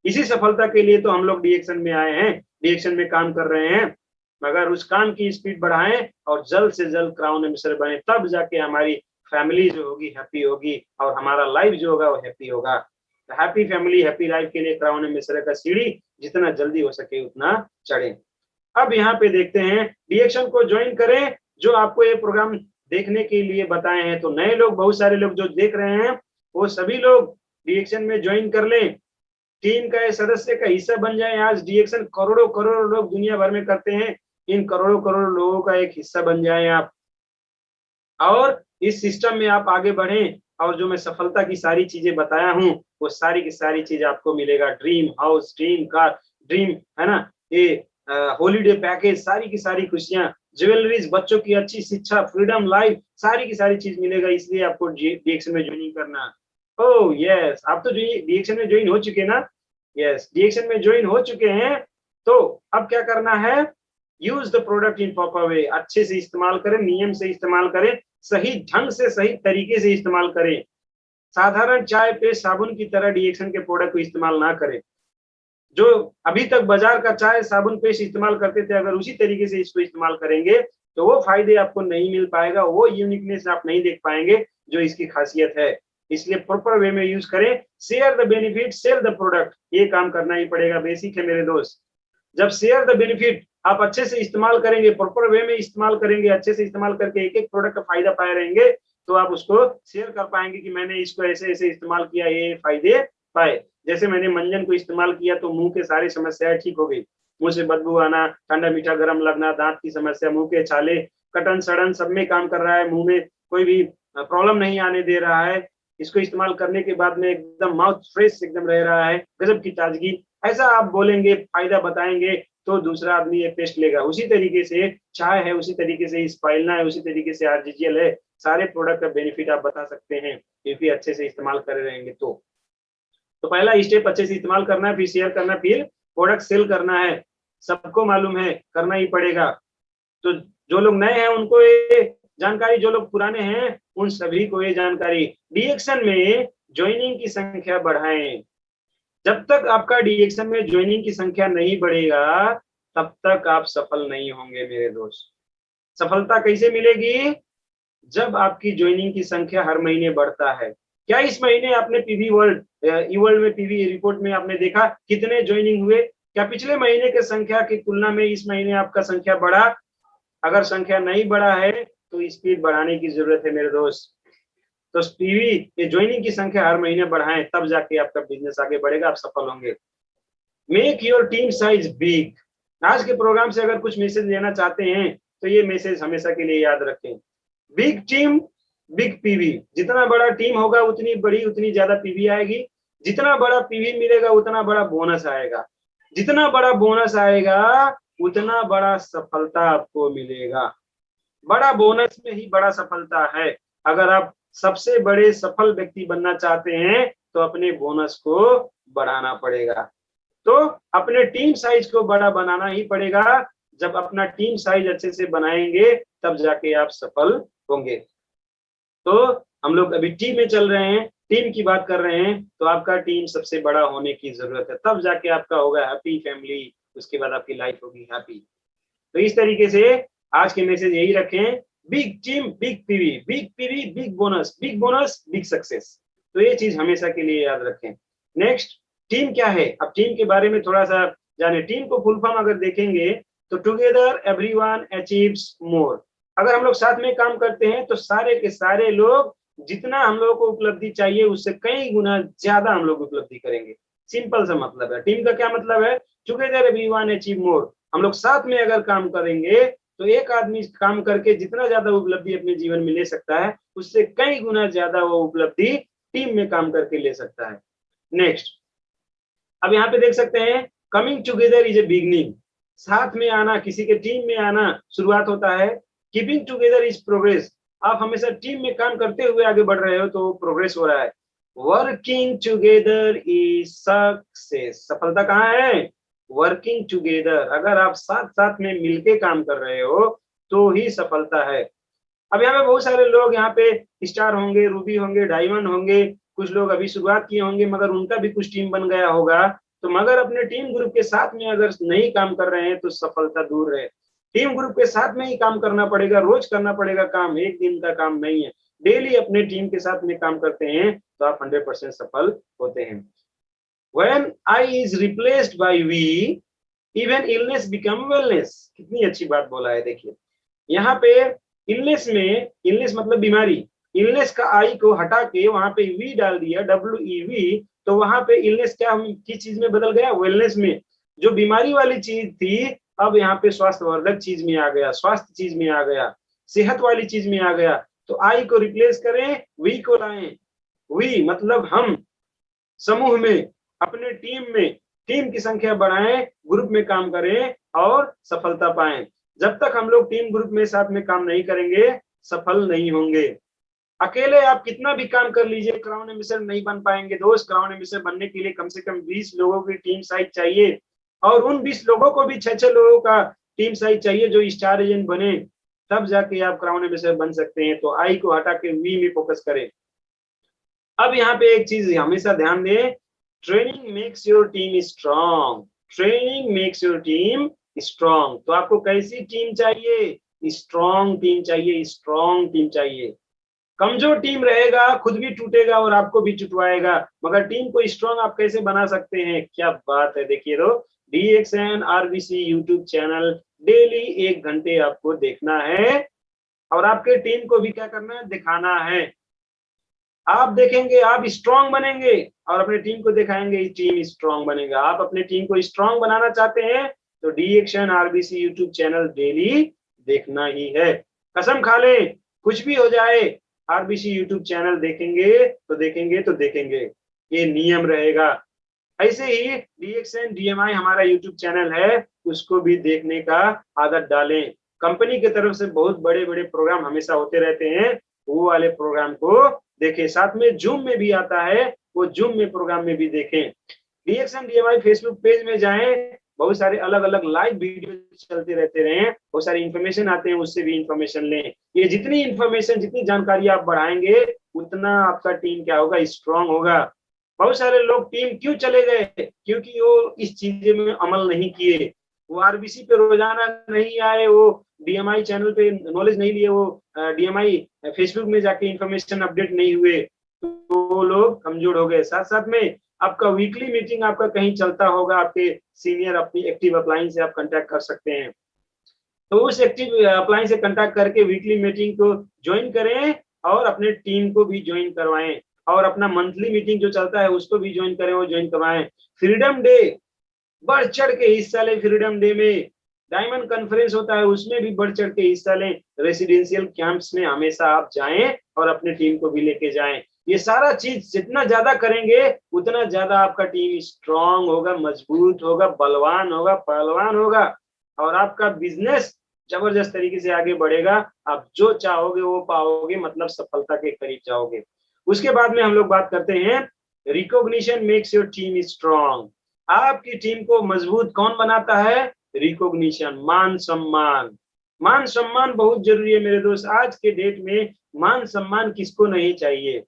इसी सफलता के लिए तो हम लोग डीएक्सन में आए हैं, डीएक्सन में काम कर रहे हैं। मगर उस काम की स्पीड बढ़ाएं और जल्द से जल्द क्राउन एम्बेसडर बने, तब जाके हमारी फैमिली जो होगी हैप्पी होगी और हमारा लाइफ जो होगा वो हैप्पी होगा। हैप्पी फैमिली हैप्पी लाइफ के लिए क्राउन एम्बेसडर का सीढ़ी जितना जल्दी हो सके उतना चढ़े। अब यहाँ पे देखते हैं, डीएक्सन को ज्वाइन करें, जो आपको ये प्रोग्राम देखने के लिए बताए हैं। तो नए लोग, बहुत सारे लोग जो देख रहे हैं वो सभी लोग डीएक्सन में ज्वाइन कर लें, टीम का सदस्य का हिस्सा बन जाए। आज डीएक्सन करोड़ों करोड़ों लोग दुनिया भर में करते हैं, इन करोड़ों करोड़ों लोगों का एक हिस्सा बन जाए आप, और इस सिस्टम में आप आगे बढ़ें। और जो मैं सफलता की सारी चीजें बताया हूँ वो सारी की सारी चीज आपको मिलेगा, dream house, dream car, dream है ना, ये हॉलीडे पैकेज, सारी की सारी खुशियां, ज्वेलरीज, बच्चों की अच्छी शिक्षा, फ्रीडम लाइफ, सारी की सारी चीज मिलेगा। इसलिए आपको डीएक्सन में ज्वाइनिंग करना। ओह यस, आप तो डीएक्सन में ज्वाइन हो चुके ना? यस, डीएक्सन में ज्वाइन हो चुके हैं। तो अब क्या करना है? Use the product in proper way, अच्छे से इस्तेमाल करें, नियम से इस्तेमाल करें, सही ढंग से सही तरीके से इस्तेमाल करें। साधारण चाय पे साबुन की तरह डीएक्सन के प्रोडक्ट को इस्तेमाल ना करें। जो अभी तक बाजार का चाय साबुन पेस्ट इस्तेमाल करते थे, अगर उसी तरीके से इसको इस्तेमाल करेंगे तो वो फायदे आपको नहीं मिल पाएगा, वो यूनिकनेस आप नहीं देख पाएंगे जो इसकी खासियत है। इसलिए प्रॉपर वे में यूज करें। Share the benefit, share the product, ये काम करना ही पड़ेगा, बेसिक है मेरे दोस्त। जब शेयर द बेनिफिट आप अच्छे से इस्तेमाल करेंगे, प्रॉपर वे में इस्तेमाल करेंगे, अच्छे से इस्तेमाल करके एक एक प्रोडक्ट का फायदा पाए रहेंगे, तो आप उसको शेयर कर पाएंगे कि मैंने इसको ऐसे ऐसे इस्तेमाल किया, ये फायदे पाए। जैसे मैंने मंजन को इस्तेमाल किया तो मुंह के सारी समस्याएं ठीक हो गई, मुंह से बदबू आना, ठंडा मीठा गर्म लगना, दांत की समस्या, मुंह के छाले, कटन सड़न सब में काम कर रहा है, मुंह में कोई भी प्रॉब्लम नहीं आने दे रहा है। इसको इस्तेमाल करने के बाद में एकदम माउथ फ्रेश एकदम रह रहा है, गजब की ताजगी। ऐसा आप बोलेंगे, फायदा बताएंगे तो दूसरा आदमी ये पेस्ट लेगा। उसी तरीके से चाय है, उसी तरीके से स्पाइलना है, उसी तरीके से आरजीजीएल है, सारे प्रोडक्ट का बेनिफिट आप बता सकते हैं क्योंकि अच्छे से इस्तेमाल कर रहेंगे। तो पहला स्टेप अच्छे से इस्तेमाल करना है, फिर शेयर करना, फिर प्रोडक्ट सेल करना है। सबको मालूम है, करना ही पड़ेगा। तो जो लोग नए हैं उनको ये जानकारी, जो लोग पुराने हैं उन सभी को ये जानकारी। डीएक्सन में ज्वाइनिंग की संख्या बढ़ाएं। जब तक आपका डीएक्सन में ज्वाइनिंग की संख्या नहीं बढ़ेगा तब तक आप सफल नहीं होंगे मेरे दोस्त। सफलता कैसे मिलेगी? जब आपकी ज्वाइनिंग की संख्या हर महीने बढ़ता है। क्या इस महीने आपने पीवी वर्ल्ड ई वर्ल्ड में पीवी रिपोर्ट में आपने देखा कितने ज्वाइनिंग हुए? क्या पिछले महीने के संख्या की तुलना में इस महीने आपका संख्या बढ़ा? अगर संख्या नहीं बढ़ा है तो स्पीड बढ़ाने की जरूरत है मेरे दोस्त। तो पीवी ये ज्वाइनिंग की संख्या हर महीने बढ़ाएं, तब जाके आपका बिजनेस आगे बढ़ेगा, आप सफल होंगे। Make your team size big. आज के प्रोग्राम से अगर कुछ मैसेज लेना चाहते हैं तो ये मैसेज हमेशा के लिए याद रखें। Big team big PV. जितना बड़ा टीम होगा उतनी बड़ी उतनी ज्यादा पीवी आएगी, जितना बड़ा पीवी मिलेगा उतना बड़ा बोनस आएगा, जितना बड़ा बोनस आएगा उतना बड़ा सफलता आपको मिलेगा। बड़ा बोनस में ही बड़ा सफलता है। अगर आप सबसे बड़े सफल व्यक्ति बनना चाहते हैं तो अपने बोनस को बढ़ाना पड़ेगा। तो अपने टीम साइज को बड़ा बनाना ही पड़ेगा। जब अपना टीम साइज अच्छे से बनाएंगे तब जाके आप सफल होंगे। तो हम लोग अभी टीम में चल रहे हैं, टीम की बात कर रहे हैं, तो आपका टीम सबसे बड़ा होने की जरूरत है, तब जाके आपका होगा हैप्पी फैमिली, उसके बाद आपकी लाइफ होगी हैप्पी। तो इस तरीके से आज के मैसेज यही रखें, big team big PV big bonus big success. तो ये चीज हमेशा के लिए याद रखें। नेक्स्ट, टीम क्या है, अब टीम के बारे में थोड़ा सा जाने। टीम को फुल फॉर्म अगर देखेंगे तो टुगेदर एवरीवन अचीव्स मोर। अगर हम लोग साथ में काम करते हैं तो सारे के सारे लोग जितना हम लोगों को उपलब्धि चाहिए उससे कई गुना ज्यादा हम लोग उपलब्धि करेंगे। सिंपल सा मतलब है। टीम का क्या मतलब है, टुगेदर एवरीवन अचीव मोर। हम लोग साथ में अगर काम करेंगे तो एक आदमी काम करके जितना ज्यादा उपलब्धि अपने जीवन में ले सकता है उससे कई गुना ज्यादा वो उपलब्धि टीम में काम करके ले सकता है। नेक्स्ट, अब यहाँ पे देख सकते हैं, coming together is a beginning. साथ में आना, किसी के टीम में आना शुरुआत होता है। Keeping together is progress. आप हमेशा टीम में काम करते हुए आगे बढ़ रहे हो तो प्रोग्रेस हो रहा है। Working together is success. सफलता कहाँ है, वर्किंग टुगेदर। अगर आप साथ साथ में मिलके काम कर रहे हो तो ही सफलता है। अब यहाँ पे बहुत सारे लोग यहाँ पे स्टार होंगे, रूबी होंगे, डायमंड होंगे, कुछ लोग अभी शुरुआत किए होंगे मगर उनका भी कुछ टीम बन गया होगा। तो मगर अपने टीम ग्रुप के साथ में अगर नहीं काम कर रहे हैं तो सफलता दूर है। टीम ग्रुप के साथ में ही काम करना पड़ेगा, रोज करना पड़ेगा काम, एक दिन का काम नहीं है। डेली अपने टीम के साथ में काम करते हैं तो आप 100% सफल होते हैं। When I is replaced by we, even illness become wellness। कितनी अच्छी बात बोला है, देखिए यहाँ पे इलनेस में, इलनेस मतलब बीमारी, इलनेस का आई को हटा के वहां पे वी डाल दिया, WEV, तो वहां पे इलनेस क्या किस चीज में बदल गया, वेलनेस में। जो बीमारी वाली चीज थी अब यहाँ पे स्वास्थ्यवर्धक चीज में आ गया, स्वास्थ्य चीज में आ गया, सेहत वाली चीज में आ गया। तो आई को रिप्लेस करें, वी को लाएं। वी मतलब हम समूह में, अपने टीम में, टीम की संख्या बढ़ाएं, ग्रुप में काम करें और सफलता पाएं। जब तक हम लोग टीम ग्रुप में साथ में काम नहीं करेंगे सफल नहीं होंगे। अकेले आप कितना भी काम कर लीजिए क्राउन एम्बेसडर नहीं बन पाएंगे दोस्त। क्राउन एम्बेसडर बनने के लिए कम से कम 20 लोगों की टीम साइज चाहिए और उन 20 लोगों को भी 6-6 लोगों का टीम साइज चाहिए जो स्टार एजेंट बने, तब जाके आप क्राउन एम्बेसडर बन सकते हैं। तो आई को हटा के वी में फोकस करें। अब यहाँ पे एक चीज हमेशा ध्यान दें, training makes your team strong. Training makes your team strong. तो आपको कैसी टीम चाहिए, स्ट्रांग टीम चाहिए, स्ट्रांग टीम चाहिए। कमजोर टीम रहेगा खुद भी टूटेगा और आपको भी टूटवाएगा, मगर टीम को स्ट्रांग आप कैसे बना सकते हैं, क्या बात है। देखिए तो DXN RBC YouTube channel daily 1 घंटे आपको देखना है और आपके टीम को भी क्या करना है, दिखाना है। आप देखेंगे आप स्ट्रांग बनेंगे और अपने टीम को दिखाएंगे टीम स्ट्रांग बनेगा। आप अपने टीम को स्ट्रांग बनाना चाहते हैं तो DXN RBC YouTube channel daily देखना ही है। कसम खा लें कुछ भी हो जाए, RBC यूट्यूब चैनल देखेंगे तो देखेंगे तो देखेंगे, ये नियम रहेगा। ऐसे ही DXN DMI हमारा यूट्यूब चैनल है, उसको भी देखने का आदत डालें। कंपनी की तरफ से बहुत बड़े बड़े प्रोग्राम हमेशा होते रहते हैं, वो वाले प्रोग्राम को देखें। साथ में जूम में भी आता है, वो जूम में प्रोग्राम में भी देखें। DXN DMI फेसबुक पेज में जाएं, बहुत सारे अलग अलग लाइव वीडियो चलते रहते हैं, बहुत सारी इंफॉर्मेशन आते हैं, उससे भी इंफॉर्मेशन लें। ये जितनी इंफॉर्मेशन, जितनी जानकारी आप बढ़ाएंगे उतना आपका टीम क्या होगा, स्ट्रांग होगा। बहुत सारे लोग टीम क्यों चले गए, क्योंकि वो इस चीज में अमल नहीं किए, वो RBC पे रोजाना नहीं आए, वो DMI चैनल पे नॉलेज नहीं लिए, वो DMI फेसबुक में जाके इंफॉर्मेशन अपडेट नहीं हुए, तो वो लोग कमजोर हो गए। साथ साथ में आपका वीकली मीटिंग आपका कहीं चलता होगा, आपके सीनियर अपनी एक्टिव अपलाइन से आप कांटेक्ट कर सकते हैं, तो उस एक्टिव अपलाइन से कांटेक्ट करके वीकली मीटिंग को ज्वाइन करें और अपने टीम को भी ज्वाइन करवाएं और अपना मंथली मीटिंग जो चलता है उसको भी ज्वाइन करें और ज्वाइन करवाएं। फ्रीडम डे बढ़ चढ़ के हिस्सा लें, फ्रीडम डे में डायमंड कॉन्फ्रेंस होता है उसमें भी बढ़ चढ़ के हिस्सा लें। रेसिडेंशियल कैंप्स में हमेशा आप जाएं और अपने टीम को भी लेके जाएं। ये सारा चीज जितना ज्यादा करेंगे उतना ज्यादा आपका टीम स्ट्रांग होगा, मजबूत होगा, बलवान होगा, पहलवान होगा और आपका बिजनेस जबरदस्त तरीके से आगे बढ़ेगा। आप जो चाहोगे वो पाओगे, मतलब सफलता के करीब जाओगे। उसके बाद में हम लोग बात करते हैं, recognition makes your team strong. आपकी टीम को मजबूत कौन बनाता है, रिकॉग्निशन, मान सम्मान। मान सम्मान बहुत जरूरी है मेरे दोस्त। आज के डेट में मान सम्मान किसको नहीं चाहिए?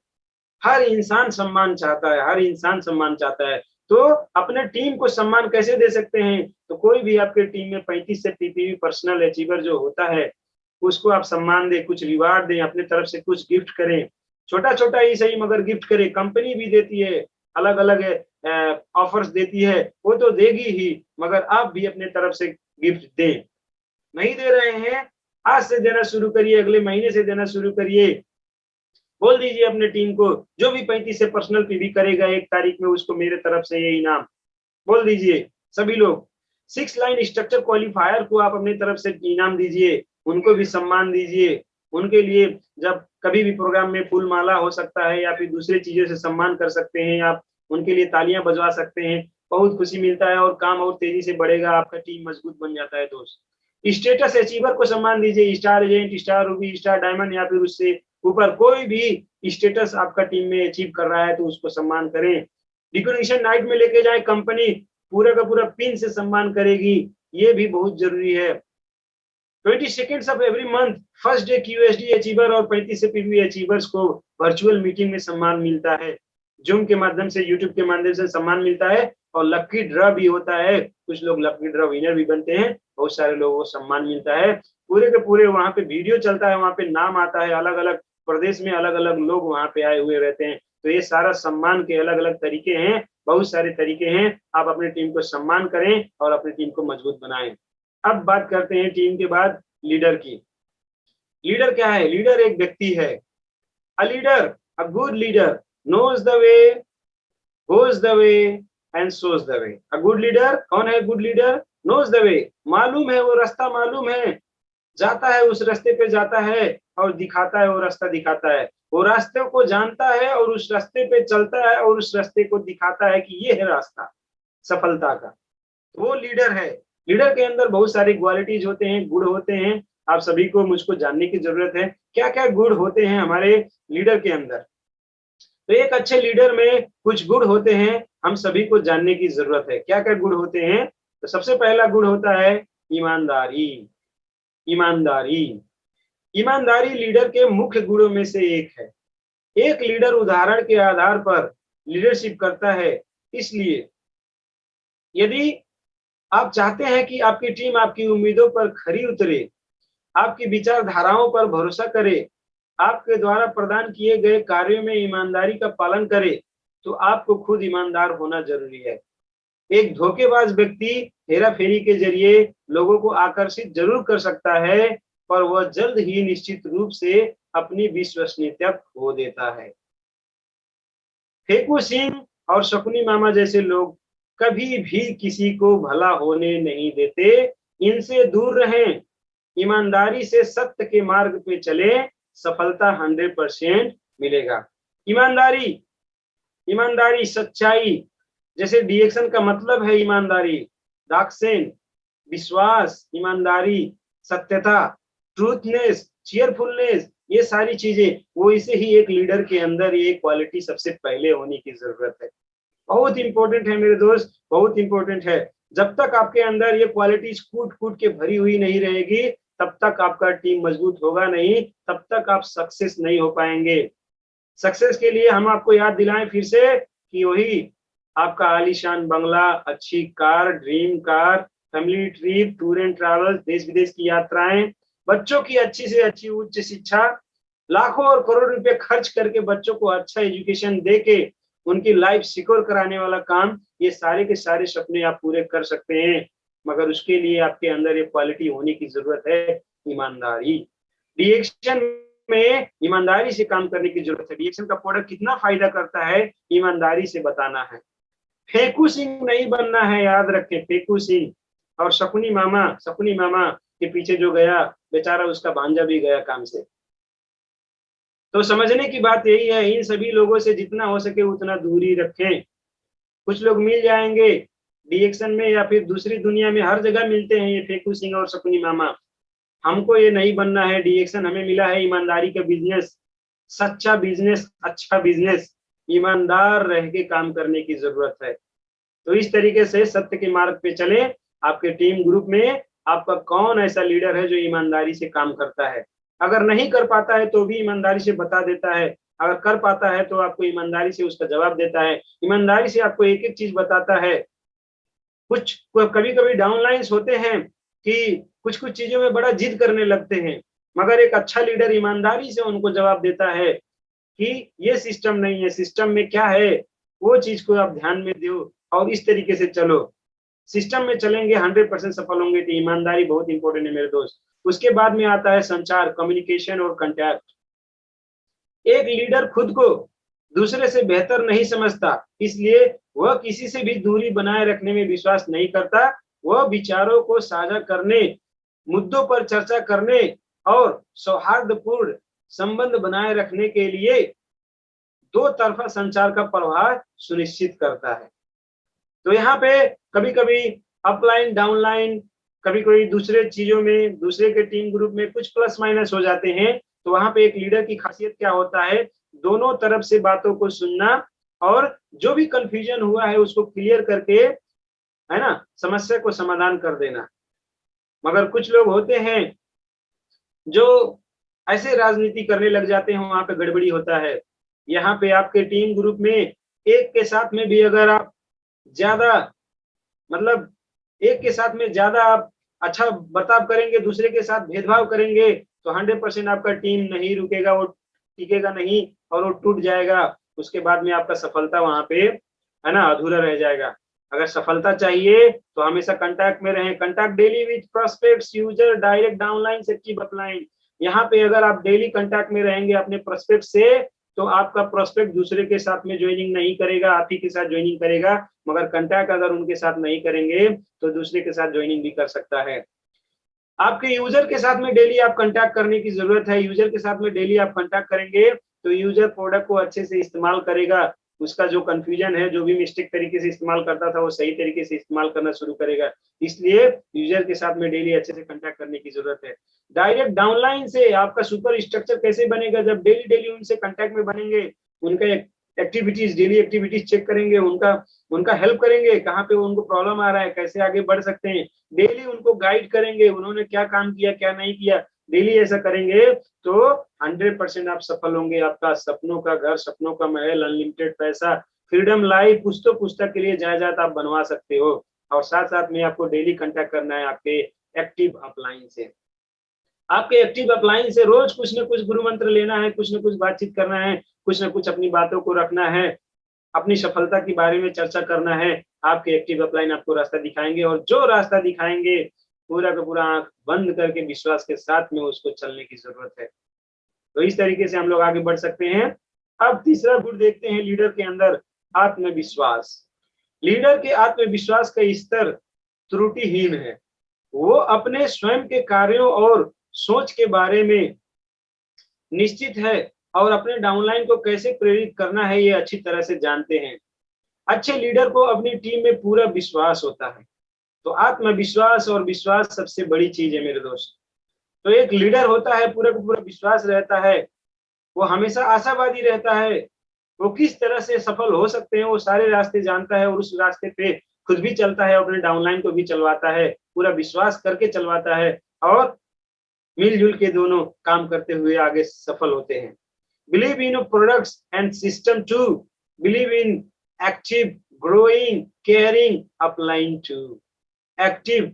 हर इंसान सम्मान चाहता है, हर इंसान सम्मान चाहता है। तो अपने टीम को सम्मान कैसे दे सकते हैं? तो कोई भी आपके टीम में 35 से पीपीवी पर्सनल अचीवर जो होता है, उसको आप सम्मान दें, कुछ रिवार्ड दें, अपने तरफ से कुछ गिफ्ट करें। छोटा छोटा ही सही मगर गिफ्ट करें। कंपनी भी देती है, अलग अलग ऑफर्स देती है, वो तो देगी ही, मगर आप भी अपने तरफ से गिफ्ट दें। नहीं दे रहे हैं, आज से देना शुरू करिए, अगले महीने से देना शुरू करिए। बोल दीजिए अपने टीम को, जो भी 35 से पर्सनल पीवी करेगा 1 तारीख में, उसको मेरे तरफ से ये इनाम। बोल दीजिए सभी लोग। 6 लाइन स्ट्रक्चर क्वालिफायर को आप अपनी तरफ से इनाम दीजिए, उनको भी सम्मान दीजिए। उनके लिए जब कभी भी प्रोग्राम में फूल माला हो सकता है या फिर दूसरी चीजों से सम्मान कर सकते हैं आप, उनके लिए तालियां बजवा सकते हैं। बहुत खुशी मिलता है और काम और तेजी से बढ़ेगा, आपका टीम मजबूत बन जाता है दोस्त। स्टेटस अचीवर को सम्मान दीजिए, star agent, star Ruby, star diamond या फिर उससे ऊपर कोई भी स्टेटस आपका टीम में अचीव कर रहा है तो उसको सम्मान करें। रिकॉग्निशन नाइट में लेके जाए, कंपनी पूरा का पूरा पिन से सम्मान करेगी, ये भी बहुत जरूरी है। 20 seconds of every month first day QSD achiever और 35 से पीवी अचीवर्स को वर्चुअल मीटिंग में सम्मान मिलता है। जूम के माध्यम से, यूट्यूब के माध्यम से सम्मान मिलता है और लकी ड्रॉ भी होता है। कुछ लोग लकी ड्रॉ विनर भी बनते हैं, बहुत सारे लोगों को सम्मान मिलता है। पूरे के पूरे वहां पे वीडियो चलता है, वहां पे नाम आता है, अलग अलग प्रदेश में अलग अलग लोग वहां पे आए हुए रहते हैं। तो ये सारा सम्मान के अलग अलग तरीके हैं, बहुत सारे तरीके हैं। आप अपनी टीम को सम्मान करें और अपनी टीम को मजबूत बनाएं। अब बात करते हैं टीम के बाद लीडर की। लीडर क्या है? लीडर एक व्यक्ति है। A leader, a good leader knows the way, goes the way and shows the way. A good leader, कौन है good leader? knows the way, मालूम है वो रास्ता, मालूम है, जाता है उस रास्ते पे जाता है और दिखाता है वो रास्ता, दिखाता है वो रास्ते को, जानता है और उस रास्ते पे चलता है और उस रास्ते को दिखाता है कि ये है रास्ता सफलता का। वो लीडर है। लीडर के अंदर बहुत सारी क्वालिटीज होते हैं, गुण होते हैं। आप सभी को मुझको जानने की जरूरत है क्या क्या गुण होते हैं हमारे लीडर के अंदर। तो एक अच्छे लीडर में कुछ गुण होते हैं, हम सभी को जानने की जरूरत है। क्या क्या गुण होते हैं? तो सबसे पहला गुण होता है ईमानदारी। ईमानदारी, ईमानदारी लीडर के मुख्य गुणों में से एक है। एक लीडर उदाहरण के आधार पर लीडरशिप करता है। इसलिए यदि आप चाहते हैं कि आपकी टीम आपकी उम्मीदों पर खरी उतरे, आपकी विचारधाराओं पर भरोसा करे, आपके द्वारा प्रदान किए गए कार्यों में ईमानदारी का पालन करे, तो आपको खुद ईमानदार होना जरूरी है। एक धोखेबाज व्यक्ति हेरा फेरी के जरिए लोगों को आकर्षित जरूर कर सकता है, पर वह जल्द ही निश्चित रूप से अपनी विश्वसनीयता खो देता है। फेकू सिंह और शकुनी मामा जैसे लोग कभी भी किसी को भला होने नहीं देते। इनसे दूर रहें। ईमानदारी से सत्य के मार्ग पे चले, सफलता 100% मिलेगा। ईमानदारी, ईमानदारी, सच्चाई, जैसे डिएक्शन का मतलब है ईमानदारी, दाक्षिण, विश्वास, ईमानदारी, सत्यता, ट्रूथनेस, चीयरफुलनेस, ये सारी चीजें, वो इसे ही एक लीडर के अंदर ये क्वालिटी सबसे पहले होने की जरूरत है। बहुत इंपॉर्टेंट है मेरे दोस्त, बहुत इंपॉर्टेंट है। जब तक आपके अंदर ये क्वालिटीज कूट कूट के भरी हुई नहीं रहेगी, तब तक आपका टीम मजबूत होगा नहीं, तब तक आप सक्सेस नहीं हो पाएंगे। सक्सेस के लिए हम आपको याद दिलाएं फिर से कि वही आपका आलीशान बंगला, अच्छी car, dream car, family trip, tour and travel, देश विदेश की यात्राएं, बच्चों की अच्छी से अच्छी उच्च शिक्षा, लाखों और करोड़ रुपए खर्च करके बच्चों को अच्छा एजुकेशन देके उनकी लाइफ सिक्योर कराने वाला काम, ये सारे के सारे सपने आप पूरे कर सकते हैं, मगर उसके लिए आपके अंदर ये क्वालिटी होने की जरूरत है, ईमानदारी। डिएक्शन में ईमानदारी से काम करने की जरूरत है। डिएक्शन का प्रोडक्ट कितना फायदा करता है, ईमानदारी से बताना है। फेकू सिंह नहीं बनना है, याद रखें, फेकू सिंह। और शकुनी मामा के पीछे जो गया बेचारा, उसका भांजा भी गया काम से। तो समझने की बात यही है, इन सभी लोगों से जितना हो सके उतना दूरी रखें। कुछ लोग मिल जाएंगे डिएक्शन में या फिर दूसरी दुनिया में, हर जगह मिलते हैं ये फेकू सिंह और शकुनी मामा। हमको ये नहीं बनना है। डिएक्शन हमें मिला है ईमानदारी का बिजनेस, सच्चा बिजनेस, अच्छा बिजनेस, ईमानदार रह के काम करने की जरूरत है। तो इस तरीके से सत्य के मार्ग पे चले आपके टीम ग्रुप में आपका कौन ऐसा लीडर है जो ईमानदारी से काम करता है। अगर नहीं कर पाता है तो भी ईमानदारी से बता देता है, अगर कर पाता है तो आपको ईमानदारी से उसका जवाब देता है, ईमानदारी से आपको एक एक चीज बताता है। कुछ कभी कभी डाउनलाइंस होते हैं कि कुछ कुछ चीजों में बड़ा जिद करने लगते हैं, मगर एक अच्छा लीडर ईमानदारी से उनको जवाब देता है कि ये सिस्टम नहीं है, सिस्टम में क्या है वो चीज को आप ध्यान में दो और इस तरीके से चलो। सिस्टम में चलेंगे 100% सफल होंगे। तो ईमानदारी बहुत इंपॉर्टेंट है मेरे दोस्त। उसके बाद में आता है संचार, कम्युनिकेशन और कंटैक्ट। एक लीडर खुद को दूसरे से बेहतर नहीं समझता, इसलिए वह किसी से भी दूरी बनाए रखने में विश्वास नहीं करता। वह विचारों को साझा करने, मुद्दों पर चर्चा करने और सौहार्दपूर्ण संबंध बनाए रखने के लिए दो तरफा संचार का प्रवाह सुनिश्चित करता है। तो यहाँ पे कभी कभी अपलाइन डाउनलाइन, कभी कभी दूसरे चीजों में, दूसरे के टीम ग्रुप में कुछ प्लस माइनस हो जाते हैं। तो वहां पे एक लीडर की खासियत क्या होता है, दोनों तरफ से बातों को सुनना और जो भी कंफ्यूजन हुआ है उसको क्लियर करके, है ना, समस्या को समाधान कर देना। मगर कुछ लोग होते हैं जो ऐसे राजनीति करने लग जाते हैं, वहां पे गड़बड़ी होता है। यहाँ पे आपके टीम ग्रुप में एक के साथ में भी अगर आप ज्यादा, मतलब एक के साथ में ज्यादा आप अच्छा बर्ताव करेंगे, दूसरे के साथ भेदभाव करेंगे, तो 100% आपका टीम नहीं रुकेगा, वो टिकेगा नहीं और वो टूट जाएगा। उसके बाद में आपका सफलता वहां पे, है ना, अधूरा रह जाएगा। अगर सफलता चाहिए तो हमेशा कांटेक्ट में रहें। Contact daily with prospects, user, direct downline से कीप अपलाइन। यहाँ पे अगर आप डेली कांटेक्ट में रहेंगे अपने प्रोस्पेक्ट से, तो आपका प्रोस्पेक्ट दूसरे के साथ में ज्वाइनिंग नहीं करेगा, आप ही के साथ ज्वाइनिंग करेगा। मगर कांटेक्ट अगर उनके साथ नहीं करेंगे तो दूसरे के साथ ज्वाइनिंग भी कर सकता है। आपके यूजर के साथ में डेली आप कांटेक्ट करने की जरूरत है। यूजर के साथ में डेली आप कांटेक्ट करेंगे तो यूजर प्रोडक्ट को अच्छे से इस्तेमाल करेगा। उसका जो कंफ्यूजन है, जो भी मिस्टेक तरीके से इस्तेमाल करता था, वो सही तरीके से इस्तेमाल करना शुरू करेगा। इसलिए यूजर के साथ में डेली अच्छे से कांटेक्ट करने की जरूरत है। डायरेक्ट डाउनलाइन से आपका सुपर स्ट्रक्चर कैसे बनेगा, जब डेली डेली उनसे कांटेक्ट में बनेंगे, उनका एक्टिविटीज, डेली एक्टिविटीज चेक करेंगे, उनका हेल्प करेंगे, कहाँ पे उनको प्रॉब्लम आ रहा है, कैसे आगे बढ़ सकते हैं, डेली उनको गाइड करेंगे, उन्होंने क्या काम किया क्या नहीं किया, डेली ऐसा करेंगे तो 100% आप सफल होंगे। आपका सपनों का घर, सपनों का महल, अनलिमिटेड पैसा, फ्रीडम लाइफ, पुस्तक पुस्तक के लिए जायदाद आप बनवा सकते हो। और साथ साथ में आपको डेली कांटेक्ट करना है आपके एक्टिव अपलाइन से। आपके एक्टिव अपलाइन से रोज कुछ न कुछ गुरु मंत्र लेना है, कुछ न कुछ बातचीत करना है, कुछ न कुछ अपनी बातों को रखना है, अपनी सफलता के बारे में चर्चा करना है। आपके एक्टिव अपलाइन आपको रास्ता दिखाएंगे, और जो रास्ता दिखाएंगे पूरा का पूरा आंख बंद करके विश्वास के साथ में उसको चलने की जरूरत है। तो इस तरीके से हम लोग आगे बढ़ सकते हैं। अब तीसरा गुण देखते हैं लीडर के अंदर, आत्मविश्वास। लीडर के आत्मविश्वास का स्तर त्रुटिहीन है। वो अपने स्वयं के कार्यों और सोच के बारे में निश्चित है और अपने डाउनलाइन को कैसे प्रेरित करना है ये अच्छी तरह से जानते हैं। अच्छे लीडर को अपनी टीम में पूरा विश्वास होता है। तो आत्मविश्वास और विश्वास सबसे बड़ी चीज है मेरे दोस्त। तो एक लीडर होता है, पूरा का पूरा विश्वास रहता है, वो हमेशा आशावादी रहता है, वो किस तरह से सफल हो सकते हैं वो सारे रास्ते जानता है और उस रास्ते पे खुद भी चलता है, अपने डाउनलाइन को भी चलवाता है, पूरा विश्वास करके चलवाता है और मिलजुल के दोनों काम करते हुए आगे सफल होते हैं। Believe in products and system too, believe in active growing caring upline too. Active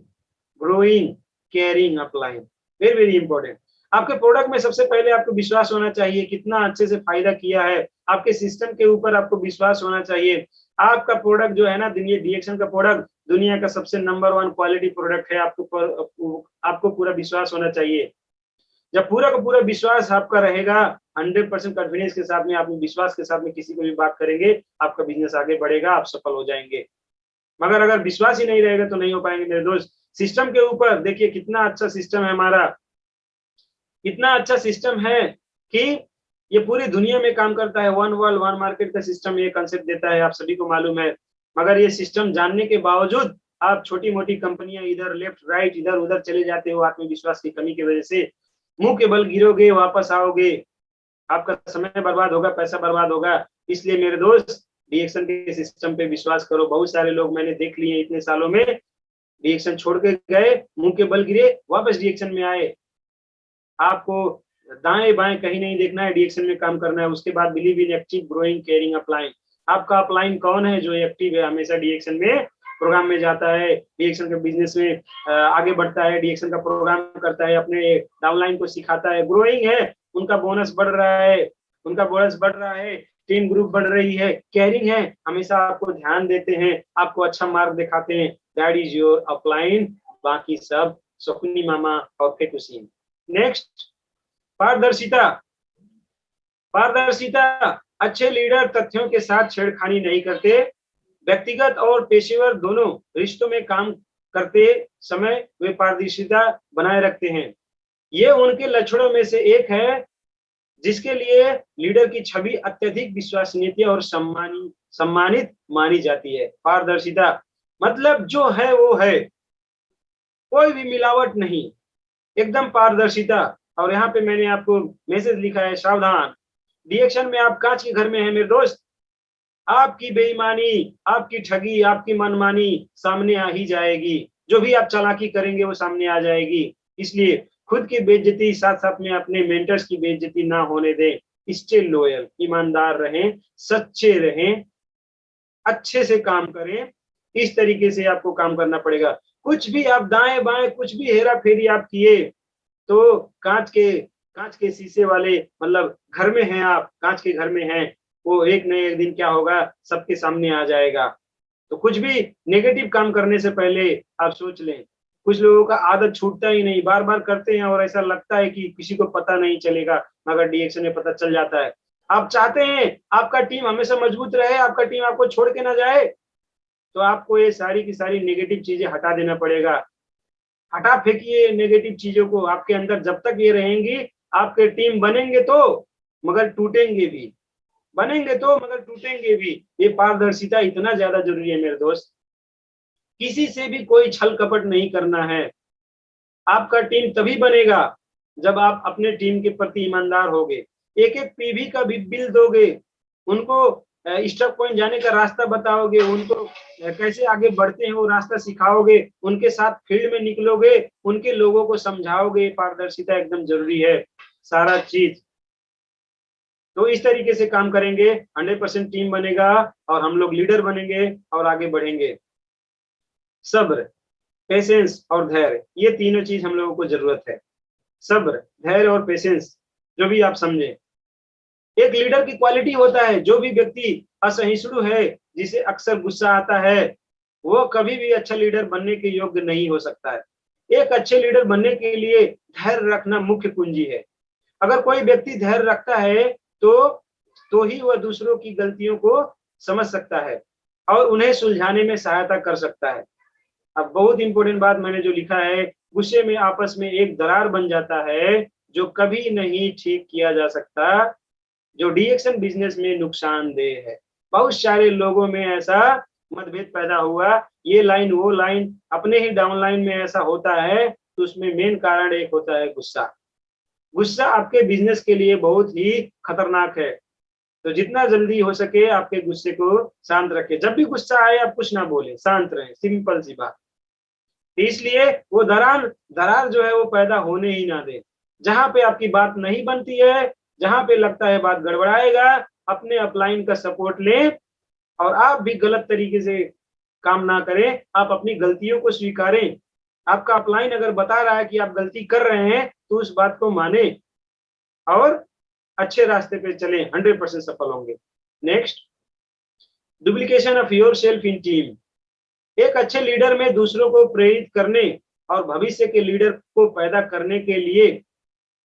growing caring upline, very very important. आपके प्रोडक्ट में सबसे पहले आपको विश्वास होना चाहिए, कितना अच्छे से फायदा किया है। आपके सिस्टम के ऊपर आपको विश्वास होना चाहिए। आपका प्रोडक्ट जो है ना, डीएक्शन का प्रोडक्ट दुनिया का सबसे नंबर 1 क्वालिटी प्रोडक्ट है। आपको पूरा विश्वास होना चाहिए। जब पूरा का पूरा विश्वास आपका रहेगा, 100% कॉन्फिडेंस के साथ में, आप विश्वास के साथ में किसी को भी बात करेंगे, आपका बिजनेस आगे बढ़ेगा, आप सफल हो जाएंगे। मगर अगर विश्वास ही नहीं रहेगा तो नहीं हो पाएंगे मेरे दोस्त। सिस्टम के ऊपर देखिए कितना अच्छा सिस्टम है हमारा, कितना अच्छा सिस्टम है कि ये पूरी दुनिया में काम करता है। 1 वर्ल्ड 1 मार्केट का सिस्टम ये कंसेप्ट देता है, आप सभी को मालूम है। मगर ये सिस्टम जानने के बावजूद आप छोटी मोटी कंपनियां इधर लेफ्ट राइट इधर उधर चले जाते हो, आत्मविश्वास की कमी की वजह से मुंह के बल गिरोगे, वापस आओगे, आपका समय बर्बाद होगा, पैसा बर्बाद होगा। इसलिए मेरे दोस्त डीएक्शन के सिस्टम पे विश्वास करो। बहुत सारे लोग मैंने देख लिए इतने सालों में, रिएक्शन छोड़ के गए, मुंह के बल गिरे, वापस रिएक्शन में आए। आपको दाएं बाएं कहीं नहीं देखना है, रिएक्शन में काम करना है। उसके बाद believe in active growing caring upline. आपका अपलाइन कौन है जो एक्टिव है, हमेशा रिएक्शन में प्रोग्राम में जाता है, रिएक्शन के बिजनेस में आगे बढ़ता है, रिएक्शन का प्रोग्राम करता है, अपने डाउनलाइन को सिखाता है। ग्रोइंग है, उनका बोनस बढ़ रहा है, उनका बोनस बढ़ रहा है, टीम ग्रुप बढ़ रही है। केयरिंग है, हमेशा आपको ध्यान देते हैं, आपको अच्छा मार्ग दिखाते हैं। That is your upline. बाकी सब शकुनी मामा और फेटुसीन। नेक्स्ट, पारदर्शिता। पारदर्शिता, अच्छे लीडर तथ्यों के साथ छेड़खानी नहीं करते। व्यक्तिगत और पेशेवर दोनों रिश्तों में काम करते समय वे पारदर्शिता बनाए रखते हैं। ये उनके लक्षणों में से एक है जिसके लिए लीडर की छवि अत्यधिक विश्वसनीय और सम्मानित मानी जाती है। पारदर्शिता मतलब जो है वो है, कोई भी मिलावट नहीं, एकदम पारदर्शिता। और यहाँ पे मैंने आपको मैसेज लिखा है, सावधान, रिएक्शन में आप कांच के घर में हैं मेरे दोस्त। आपकी बेईमानी, आपकी ठगी, आपकी मनमानी सामने आ ही जाएगी। जो भी आप चालाकी करेंगे वो सामने आ जाएगी। इसलिए खुद की बेइज्जती, साथ साथ में अपने मेंटर्स की बेइज्जती ना होने दें। स्टे लॉयल, ईमानदार रहें, सच्चे रहें, अच्छे से काम करें। इस तरीके से आपको काम करना पड़ेगा। कुछ भी आप दाएं बाएं कुछ भी हेरा फेरी आप किए तो कांच के शीशे वाले मतलब घर में हैं आप, कांच के घर में हैं, वो एक न एक दिन क्या होगा, सबके सामने आ जाएगा। तो कुछ भी नेगेटिव काम करने से पहले आप सोच लें। कुछ लोगों का आदत छूटता ही नहीं, बार बार करते हैं और ऐसा लगता है कि किसी को पता नहीं चलेगा, मगर रिएक्शन में पता चल जाता है। आप चाहते हैं आपका टीम हमेशा मजबूत रहे, आपका टीम आपको छोड़ के ना जाए, तो आपको ये सारी की सारी नेगेटिव चीजें हटा देना पड़ेगा। हटा फेंकिए नेगेटिव चीजों को। आपके अंदर जब तक ये रहेंगी, आपके टीम बनेंगे तो मगर टूटेंगे भी, बनेंगे तो मगर टूटेंगे भी। ये पारदर्शिता इतना ज्यादा जरूरी है मेरे दोस्त। किसी से भी कोई छल कपट नहीं करना है। आपका टीम तभी बनेगा जब आप अपने टीम के प्रति ईमानदार होगे। एक एक पीवी का भी बिल दोगे, उनको स्टॉक पॉइंट जाने का रास्ता बताओगे, उनको कैसे आगे बढ़ते हैं वो रास्ता सिखाओगे, उनके साथ फील्ड में निकलोगे, उनके लोगों को समझाओगे। पारदर्शिता एकदम जरूरी है सारा चीज। तो इस तरीके से काम करेंगे, 100% टीम बनेगा और हम लोग लीडर बनेंगे और आगे बढ़ेंगे। सब्र, पेशेंस और धैर्य, ये तीनों चीज हम लोगों को जरूरत है। सब्र, धैर्य और पेशेंस, जो भी आप समझे। एक लीडर की क्वालिटी होता है, जो भी व्यक्ति असहिष्णु है, जिसे अक्सर गुस्सा आता है, वो कभी भी अच्छा लीडर बनने के योग्य नहीं हो सकता है। एक अच्छे लीडर बनने के लिए धैर्य रखना मुख्य कुंजी है। अगर कोई व्यक्ति धैर्य रखता है तो ही वह दूसरों की गलतियों को समझ सकता है और उन्हें सुलझाने में सहायता कर सकता है। अब बहुत इंपॉर्टेंट बात मैंने जो लिखा है, गुस्से में आपस में एक दरार बन जाता है जो कभी नहीं ठीक किया जा सकता, जो रिएक्शन बिजनेस में नुकसानदेह है। बहुत सारे लोगों में ऐसा मतभेद पैदा हुआ, ये लाइन वो लाइन, अपने ही डाउनलाइन में ऐसा होता है, तो उसमें मेन कारण एक होता है गुस्सा। गुस्सा आपके बिजनेस के लिए बहुत ही खतरनाक है। तो जितना जल्दी हो सके आपके गुस्से को शांत रखें। जब भी गुस्सा आए आप कुछ ना बोले, शांत रहें, सिंपल सी बात। इसलिए वो दरार जो है वो पैदा होने ही ना दे। जहां पे आपकी बात नहीं बनती है, जहां पे लगता है बात गड़बड़ाएगा, अपने अपलाइन का सपोर्ट लें और आप भी गलत तरीके से काम ना करें। आप अपनी गलतियों को स्वीकारें। आपका अपलाइन अगर बता रहा है कि आप गलती कर रहे हैं तो उस बात को माने और अच्छे रास्ते पे चलें, 100% सफल होंगे। Next, duplication of your self in team. एक अच्छे लीडर में दूसरों को प्रेरित करने और भविष्य के लीडर को पैदा करने के लिए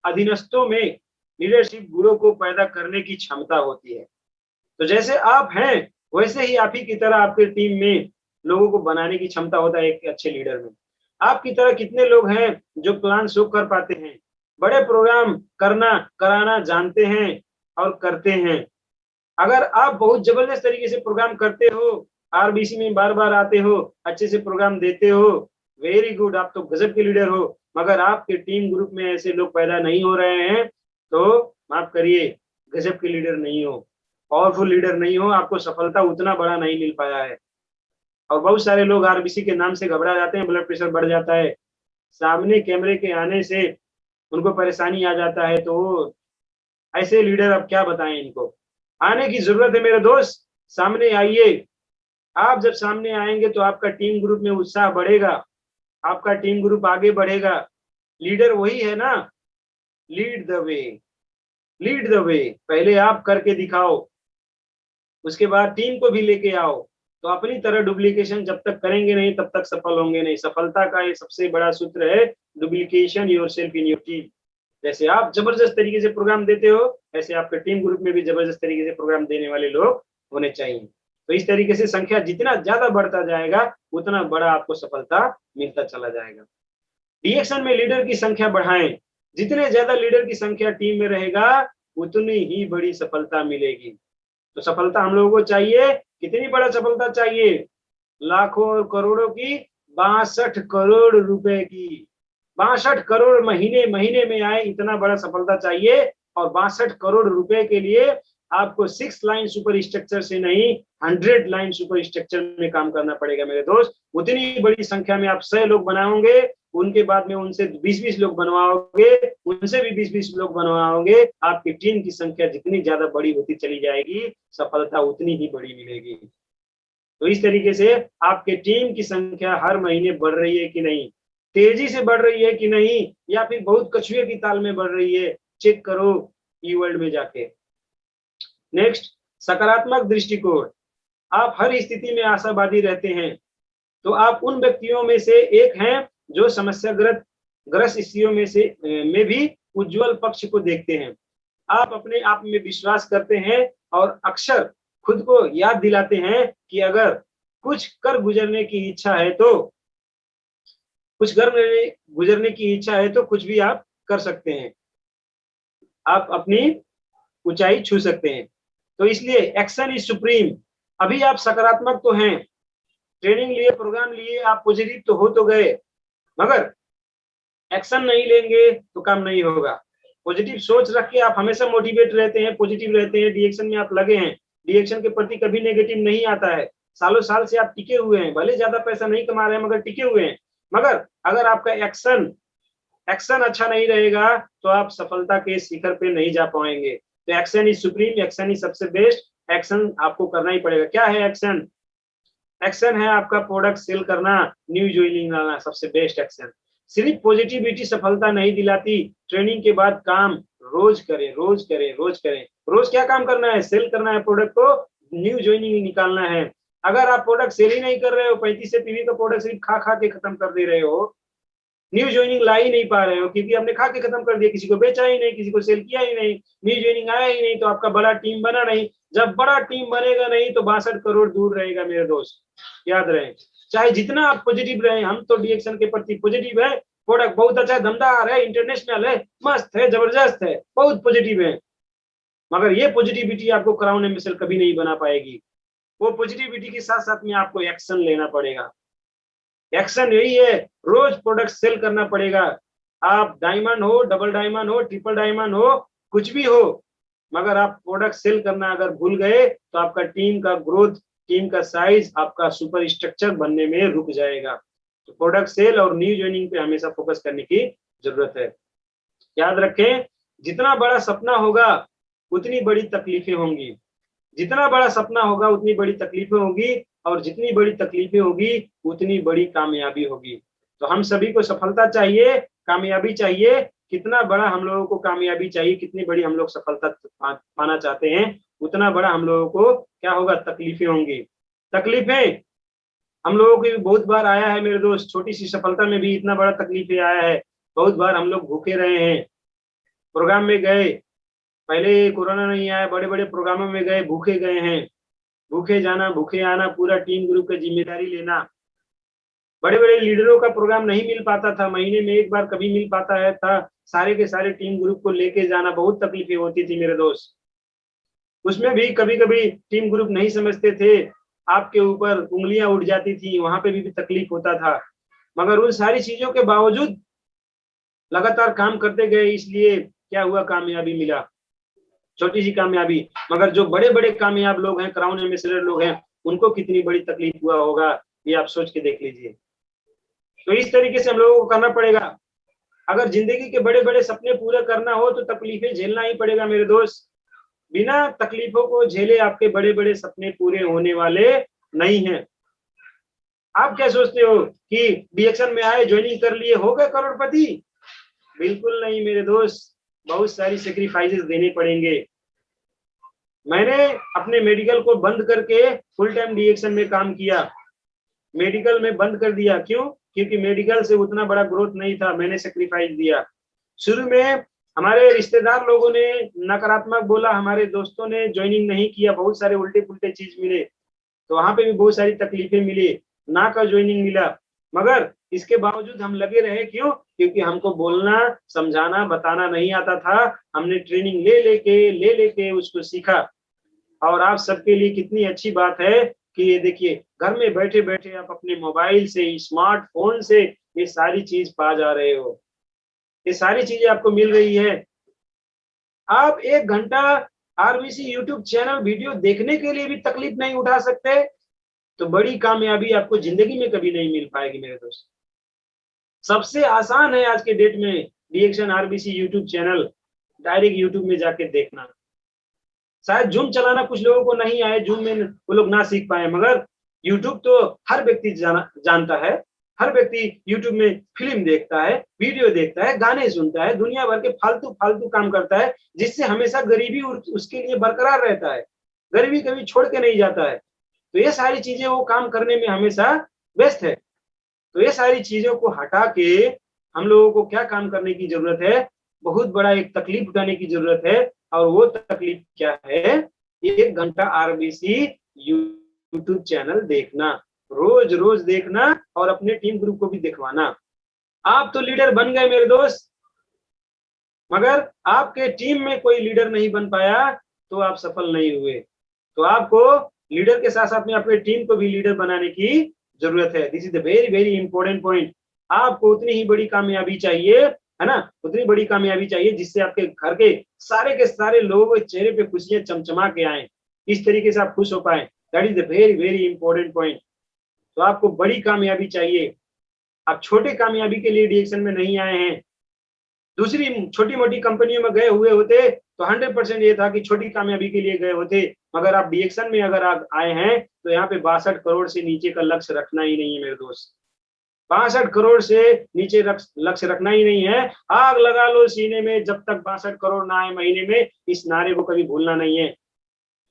अधीनस्थों में लीडरशिप गुणों को पैदा करने की क्षमता होती है। तो जैसे आप हैं वैसे ही आप ही की तरह आपके टीम में लोगों को बनाने की क्षमता होता है एक अच्छे लीडर में। आपकी तरह कितने लोग हैं जो प्लान शो कर पाते हैं, बड़े प्रोग्राम कराना जानते हैं और करते हैं। अगर आप बहुत जबरदस्त तरीके से प्रोग्राम करते हो, आरबीसी में बार बार आते हो, अच्छे से प्रोग्राम देते हो, वेरी गुड, आप तो गजब के लीडर हो। मगर आपके टीम ग्रुप में ऐसे लोग पैदा नहीं हो रहे हैं तो माफ करिए, गजब के लीडर नहीं हो, पावरफुल लीडर नहीं हो, आपको सफलता उतना बड़ा नहीं मिल पाया है। और बहुत सारे लोग आरबीसी के नाम से घबरा जाते हैं, ब्लड प्रेशर बढ़ जाता है, सामने कैमरे के आने से उनको परेशानी आ जाता है। तो ऐसे लीडर अब क्या बताएं इनको, आने की जरूरत है मेरे दोस्त, सामने आइए। आप जब सामने आएंगे तो आपका टीम ग्रुप में उत्साह बढ़ेगा, आपका टीम ग्रुप आगे बढ़ेगा। लीडर वही है ना, lead the way, lead the way. पहले आप करके दिखाओ, उसके बाद टीम को भी लेके आओ। तो अपनी तरह डुप्लीकेशन जब तक करेंगे नहीं तब तक सफल होंगे नहीं। सफलता का ये सबसे बड़ा सूत्र है duplication yourself in your team. जैसे आप जबरदस्त तरीके से प्रोग्राम देते हो, ऐसे आपके टीम ग्रुप में भी जबरदस्त तरीके से प्रोग्राम देने वाले लोग होने चाहिए। तो इस तरीके से संख्या जितना ज्यादा बढ़ता जाएगा उतना बड़ा आपको सफलता मिलता चला जाएगा। डीएक्शन में लीडर की संख्या बढ़ाएं, जितने ज्यादा लीडर की संख्या टीम में रहेगा उतनी ही बड़ी सफलता मिलेगी। तो सफलता हम लोगों को चाहिए, कितनी बड़ा सफलता चाहिए, लाखों और करोड़ों की, 62 करोड़ रुपए की। 62 करोड़ महीने महीने में आए, इतना बड़ा सफलता चाहिए। और 62 करोड़ रुपए के लिए आपको 6 लाइन सुपर स्ट्रक्चर से नहीं 100 लाइन सुपर स्ट्रक्चर में काम करना पड़ेगा मेरे दोस्त। उतनी बड़ी संख्या में आप 100 लोग बनाओगे, उनके बाद में उनसे 20-20 लोग बनवाओगे, उनसे भी 20-20 लोग बनवाओगे। आपकी टीम की संख्या जितनी ज्यादा बड़ी होती चली जाएगी, सफलता उतनी ही बड़ी मिलेगी। तो इस तरीके से आपके टीम की संख्या हर महीने बढ़ रही है कि नहीं, तेजी से बढ़ रही है कि नहीं, या फिर बहुत कछुए की ताल में बढ़ रही है, चेक करो ई वर्ल्ड में जाके। नेक्स्ट, सकारात्मक दृष्टिकोण। आप हर स्थिति में आशावादी रहते हैं, तो आप उन व्यक्तियों में से एक हैं जो समस्याग्रस्त स्थितियों में भी उज्जवल पक्ष को देखते हैं। आप अपने आप में विश्वास करते हैं और अक्सर खुद को याद दिलाते हैं कि अगर कुछ कर गुजरने की इच्छा है तो कुछ भी आप कर सकते हैं, आप अपनी ऊंचाई छू सकते हैं। तो इसलिए एक्शन इज सुप्रीम। अभी आप सकारात्मक तो हैं, ट्रेनिंग लिए, प्रोग्राम लिए, आप पॉजिटिव तो हो तो गए, मगर एक्शन नहीं लेंगे तो काम नहीं होगा। पॉजिटिव सोच रख के आप हमेशा मोटिवेट रहते हैं, पॉजिटिव रहते हैं, डीएक्शन में आप लगे हैं, डीएक्शन के प्रति कभी नेगेटिव नहीं आता है। सालों साल से आप टिके हुए हैं, भले ज्यादा पैसा नहीं कमा रहे हैं मगर टिके हुए हैं। मगर अगर आपका एक्शन अच्छा नहीं रहेगा तो आप सफलता के शिखर पे नहीं जा पाएंगे। तो action is supreme, action is सबसे बेस्ट। एक्शन आपको करना ही पड़ेगा। क्या है एक्शन? एक्शन है आपका प्रोडक्ट सेल करना, न्यू ज्वाइनिंग लाना, सबसे बेस्ट एक्शन। सिर्फ पॉजिटिविटी सफलता नहीं दिलाती। ट्रेनिंग के बाद काम रोज करें, रोज करें, रोज करें। रोज क्या काम करना है? सेल करना है प्रोडक्ट को, न्यू ज्वाइनिंग निकालना है। अगर आप प्रोडक्ट सेल ही नहीं कर रहे हो, 35 से पीवी का प्रोडक्ट सिर्फ खा खा के खत्म कर दे रहे हो, न्यू ज्वाइनिंग ला ही नहीं पा रहे हो क्योंकि आपने खा के खत्म कर दिया, किसी को बेचा ही नहीं, किसी को सेल किया ही नहीं, न्यू ज्वाइनिंग आया ही नहीं, तो आपका बड़ा टीम बना नहीं। जब बड़ा टीम बनेगा नहीं तो 62 करोड़ दूर रहेगा मेरे दोस्त, याद रहे। चाहे जितना आप पॉजिटिव रहे, हम तो डीएक्शन के प्रति पॉजिटिव है, प्रोडक्ट बहुत अच्छा, दमदार है, इंटरनेशनल है, मस्त है, जबरदस्त है, बहुत पॉजिटिव है। मगर ये पॉजिटिविटी आपको क्राउन एम्बेसडर कभी नहीं बना पाएगी। वो पॉजिटिविटी के साथ साथ में आपको एक्शन लेना पड़ेगा। एक्शन यही है, रोज प्रोडक्ट सेल करना पड़ेगा। आप डायमंड हो, डबल डायमंड हो, ट्रिपल डायमंड हो, कुछ भी हो, मगर आप प्रोडक्ट सेल करना अगर भूल गए तो आपका टीम का ग्रोथ, टीम का साइज, आपका सुपर स्ट्रक्चर बनने में रुक जाएगा। तो प्रोडक्ट सेल और न्यू ज्वाइनिंग पे हमेशा फोकस करने की जरूरत है। याद रखें, जितना बड़ा सपना होगा उतनी बड़ी तकलीफें होंगी, जितना बड़ा सपना होगा उतनी बड़ी तकलीफें होगी, और जितनी बड़ी तकलीफें होगी उतनी बड़ी कामयाबी होगी। तो हम सभी को सफलता चाहिए, कामयाबी चाहिए। कितना बड़ा हम लोगों को कामयाबी चाहिए, कितनी बड़ी हम लोग सफलता पाना चाहते हैं, उतना बड़ा हम लोगों को क्या होगा? तकलीफें होंगी। तकलीफें हम लोगों को भी बहुत बार आया है मेरे दोस्त, छोटी सी सफलता में भी इतना बड़ा तकलीफें आया है। बहुत बार हम लोग भूखे रहे हैं, प्रोग्राम में गए, पहले कोरोना नहीं आया, बड़े बड़े प्रोग्रामों में गए, भूखे गए हैं, भूखे जाना, भूखे आना, पूरा टीम ग्रुप का जिम्मेदारी लेना। बड़े बड़े लीडरों का प्रोग्राम नहीं मिल पाता था, महीने में एक बार कभी मिल पाता है था, सारे के सारे टीम ग्रुप को लेके जाना, बहुत तकलीफें होती थी मेरे दोस्त। उसमें भी कभी कभी टीम ग्रुप नहीं समझते थे, आपके ऊपर उंगलियां उठ जाती थी, वहां पे भी तकलीफ होता था। मगर उन सारी चीजों के बावजूद लगातार काम करते गए, इसलिए क्या हुआ? कामयाबी मिला, छोटी सी कामयाबी। मगर जो बड़े बड़े कामयाब लोग हैं, क्राउन एम्बेसडर लोग हैं, उनको कितनी बड़ी तकलीफ हुआ होगा। ये आप सोच के देख लीजिए। तो इस तरीके से हम लोगों को करना पड़ेगा। अगर जिंदगी के बड़े बड़े सपने पूरे करना हो तो तकलीफें झेलना ही पड़ेगा मेरे दोस्त। बिना तकलीफों को झेले आपके बड़े बड़े सपने पूरे होने वाले नहीं हैं। आप क्या सोचते हो कि डीएक्शन में आए, ज्वाइनिंग कर लिए, हो गए करोड़पति? बिल्कुल नहीं मेरे दोस्त, बहुत सारी सेक्रीफाइसेस देने पड़ेंगे। मैंने अपने मेडिकल को बंद करके फुल टाइम डीएक्शन में काम किया। मेडिकल में बंद कर दिया, क्यों? क्योंकि मेडिकल से उतना बड़ा ग्रोथ नहीं था, मैंने सेक्रीफाइस दिया। शुरू में हमारे रिश्तेदार लोगों ने नकारात्मक बोला, हमारे दोस्तों ने ज्वाइनिंग नहीं किया, बहुत सारे उल्टे पुल्टे चीज मिले, तो वहां पे भी बहुत सारी तकलीफें मिली, ना का ज्वाइनिंग मिला। मगर इसके बावजूद हम लगे रहे, क्यों? क्योंकि हमको बोलना, समझाना, बताना नहीं आता था। हमने ट्रेनिंग ले लेके उसको सीखा। और आप सबके लिए कितनी अच्छी बात है कि ये देखिए, घर में बैठे बैठे आप अपने मोबाइल से, स्मार्टफोन से ये सारी चीज पा जा रहे हो। ये सारी चीजें आपको मिल रही है। आप 1 घंटा आरबीसी यूट्यूब चैनल वीडियो देखने के लिए भी तकलीफ नहीं उठा सकते, तो बड़ी कामयाबी आपको जिंदगी में कभी नहीं मिल पाएगी मेरे दोस्त। सबसे आसान है आज के डेट में DXN RBC YouTube channel, direct YouTube में जाके देखना। शायद जूम चलाना कुछ लोगों को नहीं आए, जूम में वो लोग ना सीख पाए, मगर यूट्यूब तो हर व्यक्ति जानता है। हर व्यक्ति यूट्यूब में फिल्म देखता है, वीडियो देखता है, गाने सुनता है, दुनिया भर के फालतू फालतू काम करता है, जिससे हमेशा गरीबी उसके लिए बरकरार रहता है। गरीबी कभी छोड़ के नहीं जाता है। तो ये सारी चीजें वो काम करने में हमेशा व्यस्त है। तो ये सारी चीजों को हटा के हम लोगों को क्या काम करने की जरूरत है? बहुत बड़ा एक तकलीफ उठाने की जरूरत है। और वो तकलीफ क्या है? 1 घंटा आरबीसी यूट्यूब चैनल देखना, रोज रोज देखना, और अपने टीम ग्रुप को भी दिखवाना। आप तो लीडर बन गए मेरे दोस्त, मगर आपके टीम में कोई लीडर नहीं बन पाया तो आप सफल नहीं हुए। तो आपको लीडर के साथ साथ में अपने टीम को भी लीडर बनाने की जरूरत है। This is the very very important point. आपको उतनी ही बड़ी कामयाबी चाहिए, है ना? उतनी बड़ी कामयाबी चाहिए जिससे आपके घर के सारे लोगों के चेहरे पे खुशियां चमचमा के आए। इस तरीके से आप खुश हो पाए। That is the very very important point. तो आपको बड़ी कामयाबी चाहिए। आप छोटे कामयाबी के लिए डीएक्शन में नहीं आए हैं। दूसरी छोटी मोटी कंपनियों में गए हुए होते तो 100% ये था कि छोटी कामयाबी के लिए गए होते, मगर आप डीएक्शन में अगर आप आए हैं तो यहाँ पे 62 करोड़ से नीचे का लक्ष्य रखना ही नहीं है मेरे दोस्त। 62 करोड़ से नीचे लक्ष्य रखना ही नहीं है। आग लगा लो सीने में, जब तक 62 करोड़ ना आए महीने में, इस नारे को कभी भूलना नहीं है।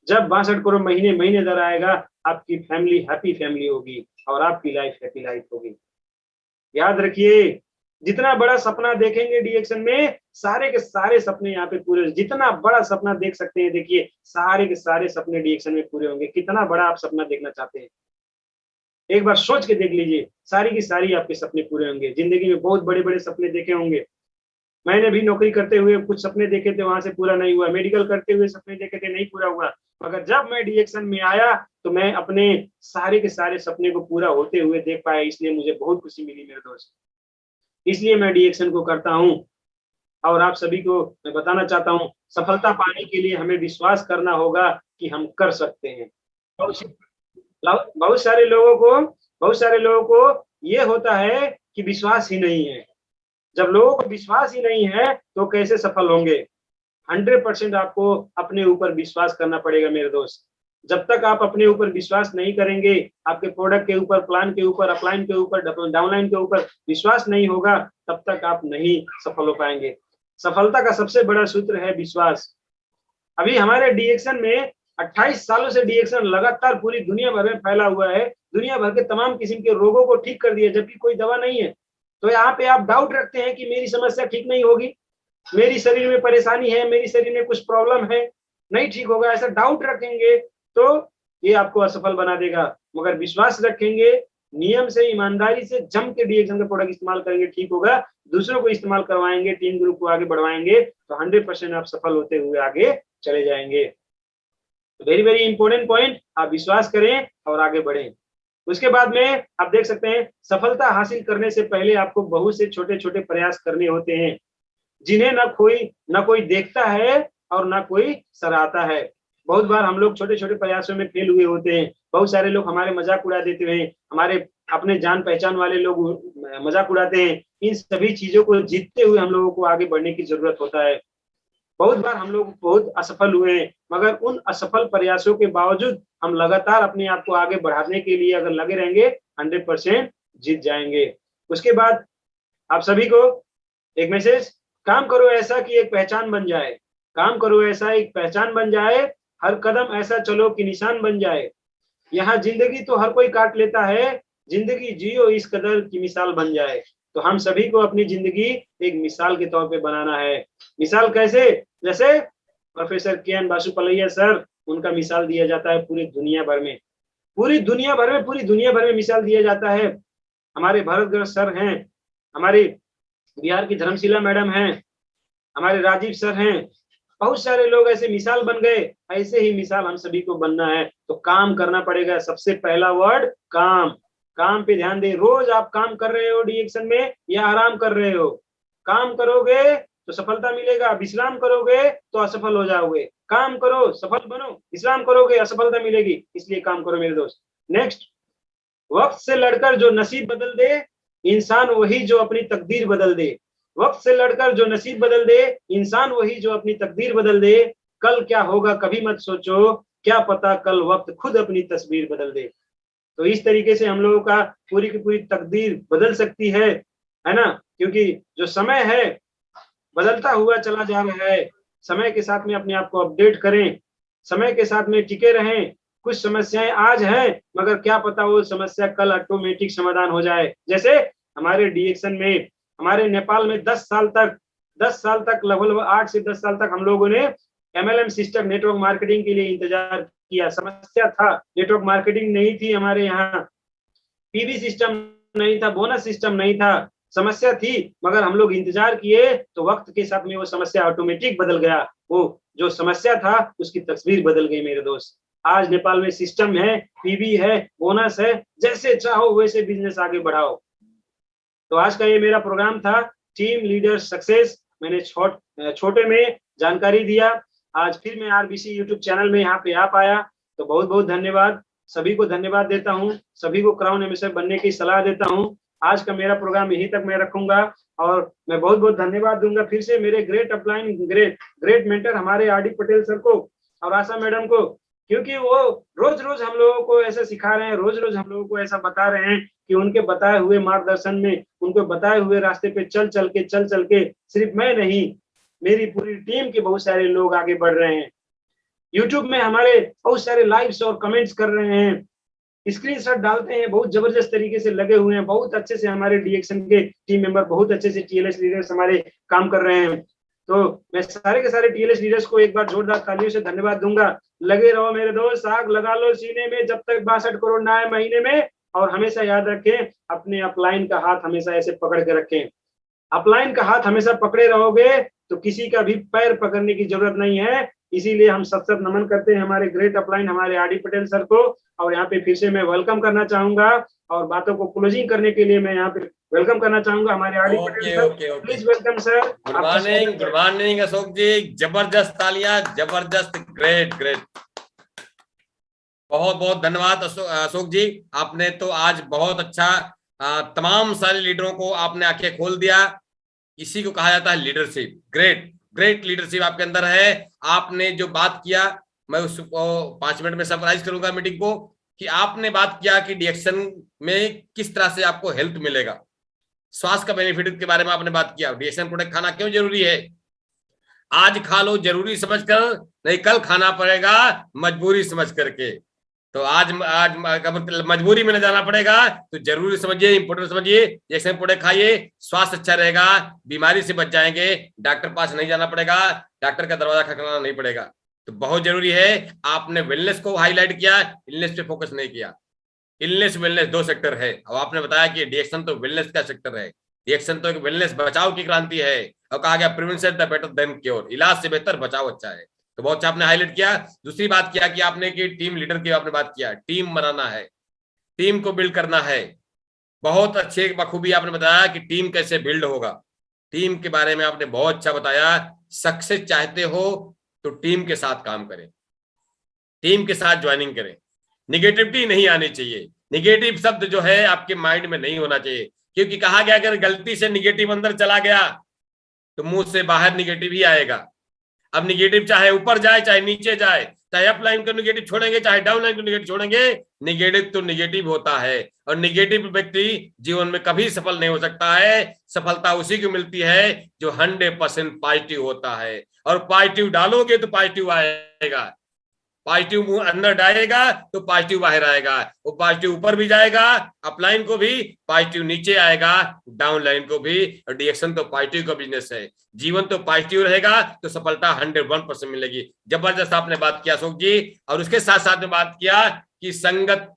जब 62 करोड़ महीने दर आएगा, आपकी फैमिली हैप्पी फैमिली होगी और आपकी लाइफ हैप्पी लाइफ होगी। याद रखिए, जितना बड़ा सपना देखेंगे डीएक्शन में, सारे के सारे सपने यहाँ पे पूरे, जितना बड़ा सपना देख सकते हैं, देखिए सारे के सारे सपने डीएक्शन में पूरे होंगे। कितना बड़ा आप सपना देखना चाहते हैं, एक बार सोच के देख लीजिए, सारी की सारी आपके सपने पूरे होंगे। जिंदगी में बहुत बड़े बड़े सपने देखे होंगे। मैंने भी नौकरी करते हुए कुछ सपने देखे थे, वहां से पूरा नहीं हुआ। मेडिकल करते हुए सपने देखे थे, नहीं पूरा हुआ। मगर जब मैं डीएक्शन में आया तो मैं अपने सारे के सारे सपने को पूरा होते हुए देख पाया, इसलिए मुझे बहुत खुशी मिली मेरे दोस्त। इसलिए मैं डीएक्शन को करता हूँ। और आप सभी को मैं बताना चाहता हूँ, सफलता पाने के लिए हमें विश्वास करना होगा कि हम कर सकते हैं। बहुत सारे लोगों को ये होता है कि विश्वास ही नहीं है। जब लोगों को विश्वास ही नहीं है तो कैसे सफल होंगे? 100% आपको अपने ऊपर विश्वास करना पड़ेगा मेरे दोस्त। जब तक आप अपने ऊपर विश्वास नहीं करेंगे, आपके प्रोडक्ट के ऊपर, प्लान के ऊपर, अपलाइन के ऊपर, डाउनलाइन के ऊपर विश्वास नहीं होगा, तब तक आप नहीं सफल हो पाएंगे। सफलता का सबसे बड़ा सूत्र है विश्वास। अभी हमारे डीएक्शन में 28 सालों से डीएक्शन लगातार पूरी दुनिया भर में फैला हुआ है। दुनिया भर के तमाम किस्म के रोगों को ठीक कर दिया, जबकि कोई दवा नहीं है। तो यहाँ पे आप डाउट रखते हैं कि मेरी समस्या ठीक नहीं होगी, मेरी शरीर में परेशानी है, मेरी शरीर में कुछ प्रॉब्लम है, नहीं ठीक होगा, ऐसा डाउट रखेंगे तो ये आपको असफल बना देगा। मगर विश्वास रखेंगे, नियम से, ईमानदारी से जम के डीएक्शन का प्रोडक्ट इस्तेमाल करेंगे, ठीक होगा, दूसरों को इस्तेमाल करवाएंगे, टीम ग्रुप को आगे बढ़वाएंगे, तो 100% आप सफल होते हुए आगे चले जाएंगे। वेरी वेरी इंपॉर्टेंट पॉइंट, आप विश्वास करें और आगे बढ़ें। उसके बाद में आप देख सकते हैं, सफलता हासिल करने से पहले आपको बहुत से छोटे छोटे प्रयास करने होते हैं, जिन्हें ना कोई देखता है और ना कोई सराहता है। बहुत बार हम लोग छोटे छोटे प्रयासों में फेल हुए होते हैं, बहुत सारे लोग हमारे मजाक उड़ा देते हैं, हमारे अपने जान पहचान वाले लोग मजाक उड़ाते हैं। इन सभी चीजों को जीतते हुए हम लोगों को आगे बढ़ने की जरूरत होता है। बहुत बार हम लोग बहुत असफल हुए हैं, मगर उन असफल प्रयासों के बावजूद हम लगातार अपने आप को आगे बढ़ाने के लिए अगर लगे रहेंगे, 100% जीत जाएंगे। उसके बाद आप सभी को एक मैसेज, काम करो ऐसा कि एक पहचान बन जाए, काम करो ऐसा एक पहचान बन जाए, हर कदम ऐसा चलो कि निशान बन जाए। यहाँ जिंदगी तो हर कोई काट लेता है, जिंदगी जियो इस कदर की मिसाल बन जाए। तो हम सभी को अपनी जिंदगी एक मिसाल के तौर पे बनाना है। मिसाल कैसे? जैसे प्रोफेसर के.एन. बासुपलैया सर, उनका मिसाल दिया जाता है पूरी दुनिया भर में, पूरी दुनिया भर में, पूरी दुनिया भर में मिसाल दिया जाता है। हमारे भरत सर हैं, हमारे बिहार की धर्मशिला मैडम हैं, हमारे राजीव सर हैं, बहुत सारे लोग ऐसे मिसाल बन गए। ऐसे ही मिसाल हम सभी को बनना है, तो काम करना पड़ेगा। सबसे पहला वर्ड काम, काम पे ध्यान दे। रोज आप काम कर रहे हो डीएक्शन में या आराम कर रहे हो? काम करोगे तो सफलता मिलेगा, विश्राम करोगे तो असफल हो जाओगे। काम करो, सफल बनो, विश्राम करोगे असफलता मिलेगी, इसलिए काम करो मेरे दोस्त। नेक्स्ट, वक्त से लड़कर जो नसीब बदल दे, इंसान वही जो अपनी तकदीर बदल दे। वक्त से लड़कर जो नसीब बदल दे, इंसान वही जो अपनी तकदीर बदल दे। कल क्या होगा कभी मत सोचो, क्या पता कल वक्त खुद अपनी तस्वीर बदल दे। तो इस तरीके से हम लोगों का पूरी की पूरी तकदीर बदल सकती है ना? क्योंकि जो समय है बदलता हुआ चला जा रहा है। समय के साथ में अपने आप को अपडेट करें, समय के साथ में टिके रहें। कुछ समस्याएं आज हैं, मगर क्या पता वो समस्या कल ऑटोमेटिक समाधान हो जाए। जैसे हमारे डीएक्शन में, हमारे नेपाल में 10 साल तक लगभग 8 से 10 साल तक हम लोगों ने एमएलएम सिस्टम, नेटवर्क मार्केटिंग के लिए इंतजार किया। समस्या था, नेटवर्क मार्केटिंग नहीं थी हमारे यहाँ, पीवी सिस्टम नहीं था, बोनस सिस्टम नहीं था, समस्या थी, मगर हम लोग इंतजार किए तो वक्त के साथ में वो समस्या ऑटोमेटिक बदल गया। वो जो समस्या था उसकी तस्वीर बदल गई मेरे दोस्त। आज नेपाल में सिस्टम है, पीवी है, बोनस है, जैसे चाहो वैसे बिजनेस आगे बढ़ाओ। तो आज का ये मेरा प्रोग्राम था, टीम लीडर सक्सेस। मैंने छोटे में जानकारी दिया। आज फिर मैं आरबीसी यूट्यूब चैनल में यहाँ पे आ पाया, तो बहुत बहुत धन्यवाद। सभी को धन्यवाद देता हूँ, सभी को क्राउन एम्बेसडर बनने की सलाह देता हूँ। आज का मेरा प्रोग्राम यहीं तक मैं रखूंगा और मैं बहुत बहुत धन्यवाद दूंगा फिर से मेरे ग्रेट अपलाइन, ग्रेट मेंटर हमारे आरडी पटेल सर को और आशा मैडम को, क्योंकि वो रोज रोज हम लोगों को ऐसा सिखा रहे हैं, रोज रोज हम लोगों को ऐसा बता रहे हैं कि उनके बताए हुए मार्गदर्शन में, उनके बताए हुए रास्ते पे चल चल के सिर्फ मैं नहीं, मेरी पूरी टीम के बहुत सारे लोग आगे बढ़ रहे हैं। यूट्यूब में हमारे बहुत सारे लाइव्स और कमेंट्स कर रहे हैं, स्क्रीनशॉट डालते हैं, बहुत जबरदस्त तरीके से लगे हुए हैं। बहुत अच्छे से हमारे डीएक्शन के टीम मेंबर, बहुत अच्छे से टीएलएस लीडर्स हमारे काम कर रहे हैं। तो मैं सारे के सारे टीएलएस लीडर्स को एक बार जोरदार तालियों से धन्यवाद दूंगा। लगे रहो मेरे दोस्त, आग लगा लो सीने में जब तक 62 करोड़ ना आए महीने में। और हमेशा याद रखें, अपने अपलाइन का हाथ हमेशा ऐसे पकड़ के रखें। अपलाइन का हाथ हमेशा पकड़े रहोगे तो किसी का भी पैर पकड़ने की जरूरत नहीं है। इसीलिए हम सत नमन करते हैं हमारे ग्रेट अपलाइन, हमारे आरडी पटेल सर को। और यहाँ पे फिर से मैं वेलकम करना चाहूंगा और बातों को क्लोजिंग करने के लिए मैं यहाँ पे वेलकम करना चाहूंगा हमारे RD Patel sir. Please welcome sir. Good morning Ashok ji, जबरदस्त तालियां, जबरदस्त, ग्रेट ग्रेट, बहुत बहुत धन्यवाद अशोक जी। आपने तो आज बहुत अच्छा तमाम सारे लीडरों को आपने आंखें खोल दिया। इसी को कहा जाता है लीडरशिप। ग्रेट ग्रेट लीडरशिप आपके अंदर है। आपने जो बात किया, मैं उसको 5 मिनट में सरप्राइज करूंगा मीटिंग को, कि आपने बात किया कि डीएक्शन में किस तरह से आपको हेल्थ मिलेगा, स्वास्थ्य का बेनिफिट के बारे में आपने बात किया। डीएक्शन प्रोडक्ट खाना क्यों जरूरी है? आज खा लो जरूरी समझकर, नहीं कल खाना पड़ेगा मजबूरी समझ करके। तो आज मजबूरी में न जाना पड़ेगा तो जरूरी समझिए, इंपोर्टेंट समझिए। जैसे प्रोडक्ट खाइए, स्वास्थ्य अच्छा रहेगा, बीमारी से बच जाएंगे, डॉक्टर पास नहीं जाना पड़ेगा, डॉक्टर का दरवाजा खटखटाना नहीं पड़ेगा। तो बहुत जरूरी है। आपने वेलनेस को हाईलाइट किया, इलनेस पे फोकस नहीं किया। इलनेस वेलनेस 2 सेक्टर है। अब आपने बताया कि डीएक्शन तो वेलनेस का सेक्टर है। डीएक्शन तो एक वेलनेस, बचाव की क्रांति है। और कहा गया prevention the better than cure, इलाज से बेहतर बचाव अच्छा है। तो बहुत अच्छा आपने हाईलाइट किया। दूसरी बात किया कि आपने कि टीम लीडर की आपने बात किया, टीम बनाना है, टीम को बिल्ड करना है। बहुत अच्छे बखूबी आपने बताया कि टीम कैसे बिल्ड होगा। टीम के बारे में आपने बहुत अच्छा बताया। सक्सेस चाहते हो तो टीम के साथ काम करें। टीम के साथ ज्वाइनिंग करें। निगेटिविटी नहीं आनी चाहिए, निगेटिव शब्द जो है आपके माइंड में नहीं होना चाहिए, क्योंकि कहा गया अगर गलती से निगेटिव अंदर चला गया तो मुंह से बाहर निगेटिव ही आएगा। अब निगेटिव चाहे ऊपर जाए चाहे नीचे जाए, चाहे अप लाइन को निगेटिव छोड़ेंगे चाहे डाउन लाइन को निगेटिव छोड़ेंगे, निगेटिव तो निगेटिव होता है। और निगेटिव व्यक्ति जीवन में कभी सफल नहीं हो सकता है। सफलता उसी को मिलती है जो 100% पॉजिटिव होता है। और पॉजिटिव डालोगे तो पॉजिटिव आएगा, पॉजिटिव मुंह अंदर डालेगा तो पॉजिटिव बाहर आएगा। वो पॉजिटिव ऊपर भी जाएगा, अपलाइन को भी, पॉजिटिव नीचे आएगा, डाउन लाइन को भी। और डिएक्शन तो पॉजिटिव का बिजनेस है। जीवन तो पॉजिटिव रहेगा तो सफलता 101% मिलेगी। जबरदस्त आपने बात किया अशोक जी। और उसके साथ साथ में बात किया कि संगत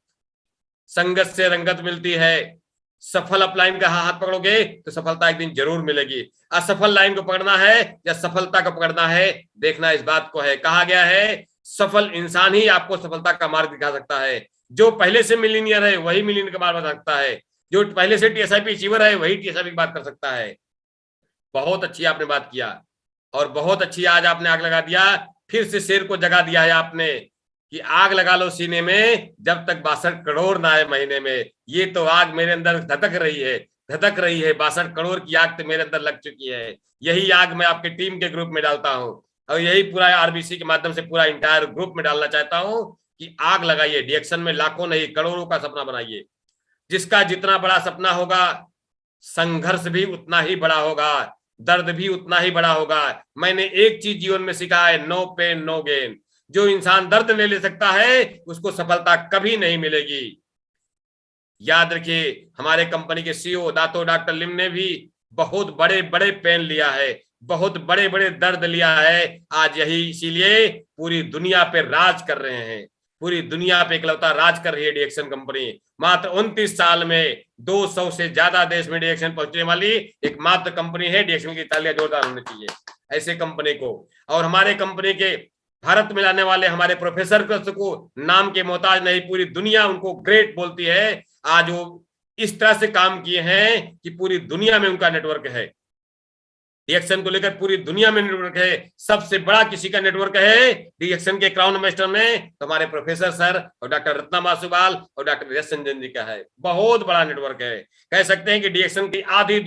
से रंगत मिलती है। सफल अपलाइन का हाथ पकड़ोगे तो सफलता एक दिन जरूर मिलेगी। असफल लाइन को पकड़ना है या सफलता को पकड़ना है, देखना इस बात को है। कहा गया है सफल इंसान ही आपको सफलता का मार्ग दिखा सकता है। जो पहले से मिलीनियर है वही मिलीनियर का मार्ग बता सकता है। जो पहले से टीएसआईपी अचीवर है वही टीएसआईपी की बात कर सकता है। बहुत अच्छी आपने बात किया और बहुत अच्छी आज आपने आग लगा दिया। फिर से शेर को जगा दिया है आपने कि आग लगा लो सीने में जब तक 62 करोड़ ना आए महीने में। ये तो आग मेरे अंदर धधक रही है, धधक रही है। 62 करोड़ की आग तो मेरे अंदर लग चुकी है। यही आग मैं आपके टीम के ग्रुप में डालता हूं और यही पूरा आरबीसी के माध्यम से पूरा इंटायर ग्रुप में डालना चाहता हूं कि आग लगाइए। डिएक्शन में लाखों नहीं करोड़ों का सपना बनाइए। जिसका जितना बड़ा सपना होगा संघर्ष भी उतना ही बड़ा होगा, दर्द भी उतना ही बड़ा होगा। मैंने एक चीज जीवन में सीखा है, नो पेन नो गेन। जो इंसान दर्द नहीं ले सकता है उसको सफलता कभी नहीं मिलेगी। याद रखिए हमारे कंपनी के सीईओ डॉक्टर लिम ने भी बहुत बड़े बड़े पेन लिया है, बहुत बड़े बड़े दर्द लिया है। आज यही इसीलिए पूरी दुनिया पे राज कर रहे हैं। पूरी दुनिया पे इकलौता राज कर रही है डिएक्शन कंपनी। मात्र 29 साल में 200 से ज्यादा देश में डिएक्शन पहुंचने वाली एकमात्र कंपनी है। डिएक्शन की तालियां जोरदार होनी चाहिए ऐसे कंपनी को। और हमारे कंपनी के भारत में लाने वाले हमारे प्रोफेसर को नाम के मोहताज नहीं, पूरी दुनिया उनको ग्रेट बोलती है। आज वो इस तरह से काम किए हैं कि पूरी दुनिया में उनका नेटवर्क है। डिएक्शन को लेकर पूरी दुनिया में नेटवर्क है। सबसे बड़ा किसी का नेटवर्क है डिएक्शन के क्राउन मास्टर में तो हमारे प्रोफेसर सर और डॉक्टर रत्ना मासुवाल और डॉक्टर यश संजन जी का है। बहुत बड़ा नेटवर्क है। कह सकते हैं कि डिएक्शन की आधी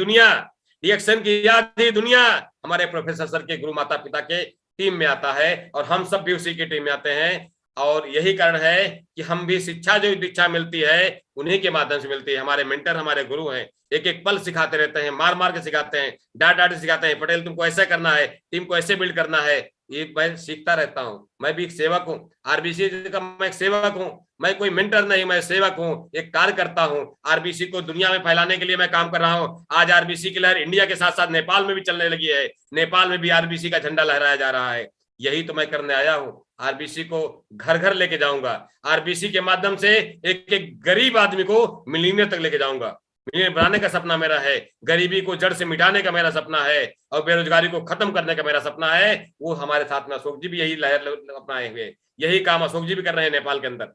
दुनिया हमारे प्रोफेसर सर के गुरु माता पिता के टीम में आता है और हम सब भी उसी की टीम में आते हैं। और यही कारण है कि हम भी शिक्षा जो दीक्षा मिलती है उन्हीं के माध्यम से मिलती है। हमारे मेंटर हमारे गुरु हैं, एक एक पल सिखाते रहते हैं, मार मार के सिखाते हैं, डांट सिखाते हैं। पटेल तुमको ऐसा करना है, टीम को ऐसे बिल्ड करना है। ये मैं सीखता रहता हूँ। मैं भी एक सेवक हूँ, आरबीसी का मैं एक सेवक हूँ। मैं कोई मेंटर नहीं, मैं सेवक हूँ, एक कार्य करता हूँ। आरबीसी को दुनिया में फैलाने के लिए मैं काम कर रहा हूँ। आज आरबीसी की लहर इंडिया के साथ साथ नेपाल में भी चलने लगी है। नेपाल में भी आरबीसी का झंडा लहराया जा रहा है। यही तो मैं करने आया हूँ। आरबीसी को घर घर लेके जाऊंगा। आरबीसी के माध्यम से एक एक गरीब आदमी को मिलीनियर तक लेके जाऊंगा। मिलीनियर बनाने का सपना मेरा है। गरीबी को जड़ से मिटाने का मेरा सपना है और बेरोजगारी को खत्म करने का मेरा सपना है। वो हमारे साथ में अशोक जी भी यही लहर अपनाए हुए, यही काम अशोक जी भी कर रहे हैं नेपाल के अंदर।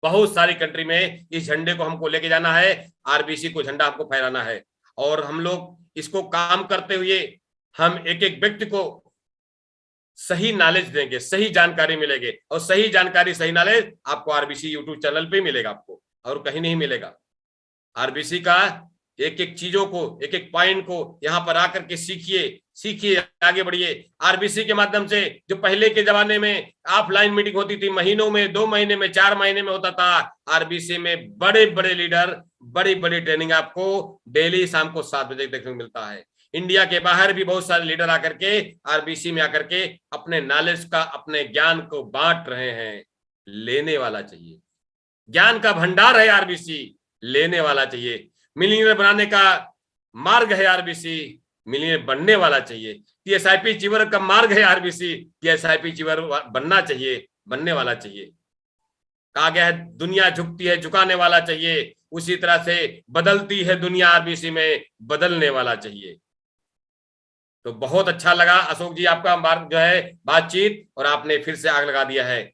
बहुत सारी कंट्री में इस झंडे को हमको लेके जाना है। आरबीसी को झंडा हमको फहराना है। और हम लोग इसको काम करते हुए हम एक एक व्यक्ति को सही नॉलेज देंगे, सही जानकारी मिलेगी। और सही जानकारी सही नॉलेज आपको आरबीसी यूट्यूब चैनल पे मिलेगा, आपको और कहीं नहीं मिलेगा। आरबीसी का एक एक चीजों को, एक एक पॉइंट को यहाँ पर आकर के सीखिए, आगे बढ़िए। आरबीसी के माध्यम से जो पहले के जमाने में ऑफलाइन मीटिंग होती थी, महीनों में, 2 महीने में, 4 महीने में होता था। आरबीसी में बड़े बड़े लीडर, बड़ी बड़ी ट्रेनिंग आपको डेली शाम को 7 बजे देखने को मिलता है। इंडिया के बाहर भी बहुत सारे लीडर आकर के आरबीसी में आकर के अपने नॉलेज का, अपने ज्ञान को बांट रहे हैं। लेने वाला चाहिए, ज्ञान का भंडार है आरबीसी, लेने वाला चाहिए। मिलीनियर बनाने का मार्ग है आरबीसी, मिलीनियर बनने वाला चाहिए। टीएसआईपी अचीवर का मार्ग है आरबीसी, टीएसआईपी अचीवर बनना चाहिए, बनने वाला चाहिए। कहा गया है दुनिया झुकती है, झुकाने वाला चाहिए। उसी तरह से बदलती है दुनिया, आरबीसी में बदलने वाला चाहिए। तो बहुत अच्छा लगा अशोक जी आपका मार्ग जो है बातचीत, और आपने फिर से आग लगा दिया है।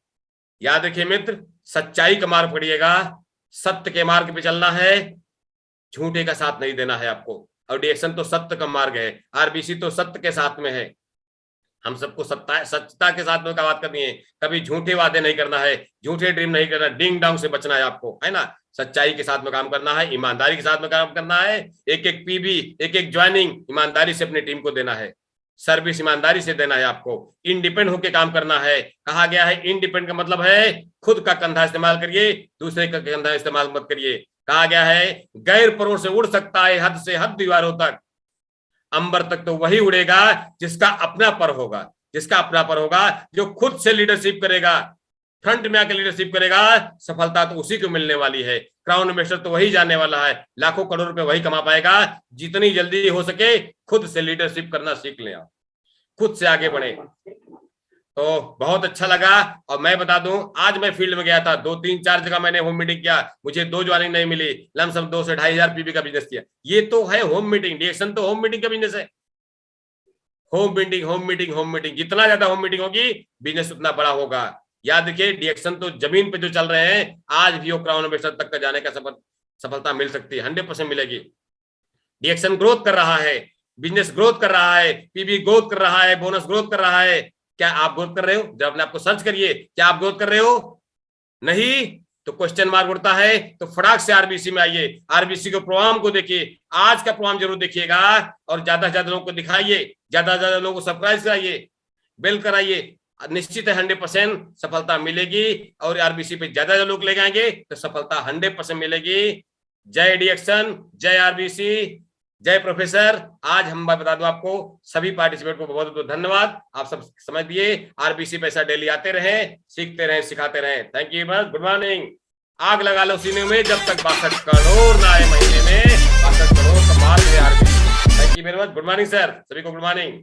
याद रखिए मित्र, सच्चाई का मार्ग पकड़िएगा, सत्य के मार्ग पे चलना है, झूठे का साथ नहीं देना है आपको। और डिएक्शन तो सत्य का मार्ग है, आरबीसी तो सत्य के साथ में है। हम सबको सच्चता के साथ में बात करनी है, कभी झूठे वादे नहीं करना है, झूठे ड्रीम नहीं करना, डिंग डोंग से बचना है आपको, है ना। सच्चाई के साथ में काम करना है, ईमानदारी के साथ में काम करना है, एक एक पीबी, एक एक ज्वाइनिंग ईमानदारी से अपनी टीम को देना है, सर्विस ईमानदारी से देना है आपको, इंडिपेंडेंट होकर काम करना है। कहा गया है इंडिपेंडेंट का मतलब है खुद का कंधा इस्तेमाल करिए, दूसरे का कंधा इस्तेमाल मत करिए। कहा गया है गैर परों से उड़ सकता है हद से हद दीवारों तक, अंबर तक तो वही उड़ेगा जिसका अपना पर होगा, जिसका अपना पर होगा, जो खुद से लीडरशिप करेगा, फ्रंट में आकर लीडरशिप करेगा। सफलता तो उसी को मिलने वाली है, क्राउन इन्वेस्टर तो वही जाने वाला है, लाखों करोड़ रुपए वही कमा पाएगा। जितनी जल्दी हो सके खुद से लीडरशिप करना सीख लें, आप खुद से आगे बढ़े। तो बहुत अच्छा लगा। और मैं बता दूं, आज मैं फील्ड में गया था, 2-3-4 जगह मैंने होम मीटिंग किया, मुझे 2 ज्वाइनिंग नहीं मिली, लमसम 2 से 2,500 पीबी का बिजनेस किया। ये तो है होम मीटिंग, डीएक्शन तो होम मीटिंग का बिजनेस है। Home meeting, home meeting, home meeting, जितना ज्यादा होम मीटिंग होगी बिजनेस उतना बड़ा होगा। याद रखिए, डीएक्शन तो जमीन पे जो चल रहे हैं, आज भी वो क्राउन इन्वेस्टर तक का जाने का सफलता मिल सकती है, 100% मिलेगी। डीएक्शन ग्रोथ कर रहा है, बिजनेस ग्रोथ कर रहा है, पीबी ग्रोथ कर रहा है, बोनस ग्रोथ कर रहा है। क्या आप ग्रोथ कर रहे हो? जब अपने आपको सर्च करिए, क्या आप ग्रोथ कर रहे हो? नहीं तो क्वेश्चन मार्क उठता है, तो फटाक से आरबीसी में आइए, आरबीसी के प्रोग्राम को देखिए, आज का प्रोग्राम जरूर देखिएगा और ज्यादा से ज्यादा लोगों को दिखाइए, ज्यादा से ज्यादा लोगों को सरप्राइज कराइए, बेल कराइए। निश्चित है 100% सफलता मिलेगी, और आरबीसी पे ज्यादा लोग ले जाएंगे तो सफलता 100% मिलेगी। जय डीएक्शन, जय आरबीसी, जय प्रोफेसर। आज हम बता दूं आपको, सभी पार्टिसिपेंट को बहुत बहुत धन्यवाद, आप सब समझ दिए। आरबीसी पैसा डेली आते रहे, सीखते रहे, सिखाते रहे। Thank you, good morning. आग लगा लो सीने में, जब तक 62 करोड़ ना आए महीने में, 62 करोड़ कमाल है RBC. Thank you very much, good morning sir, सभी को गुड मॉर्निंग।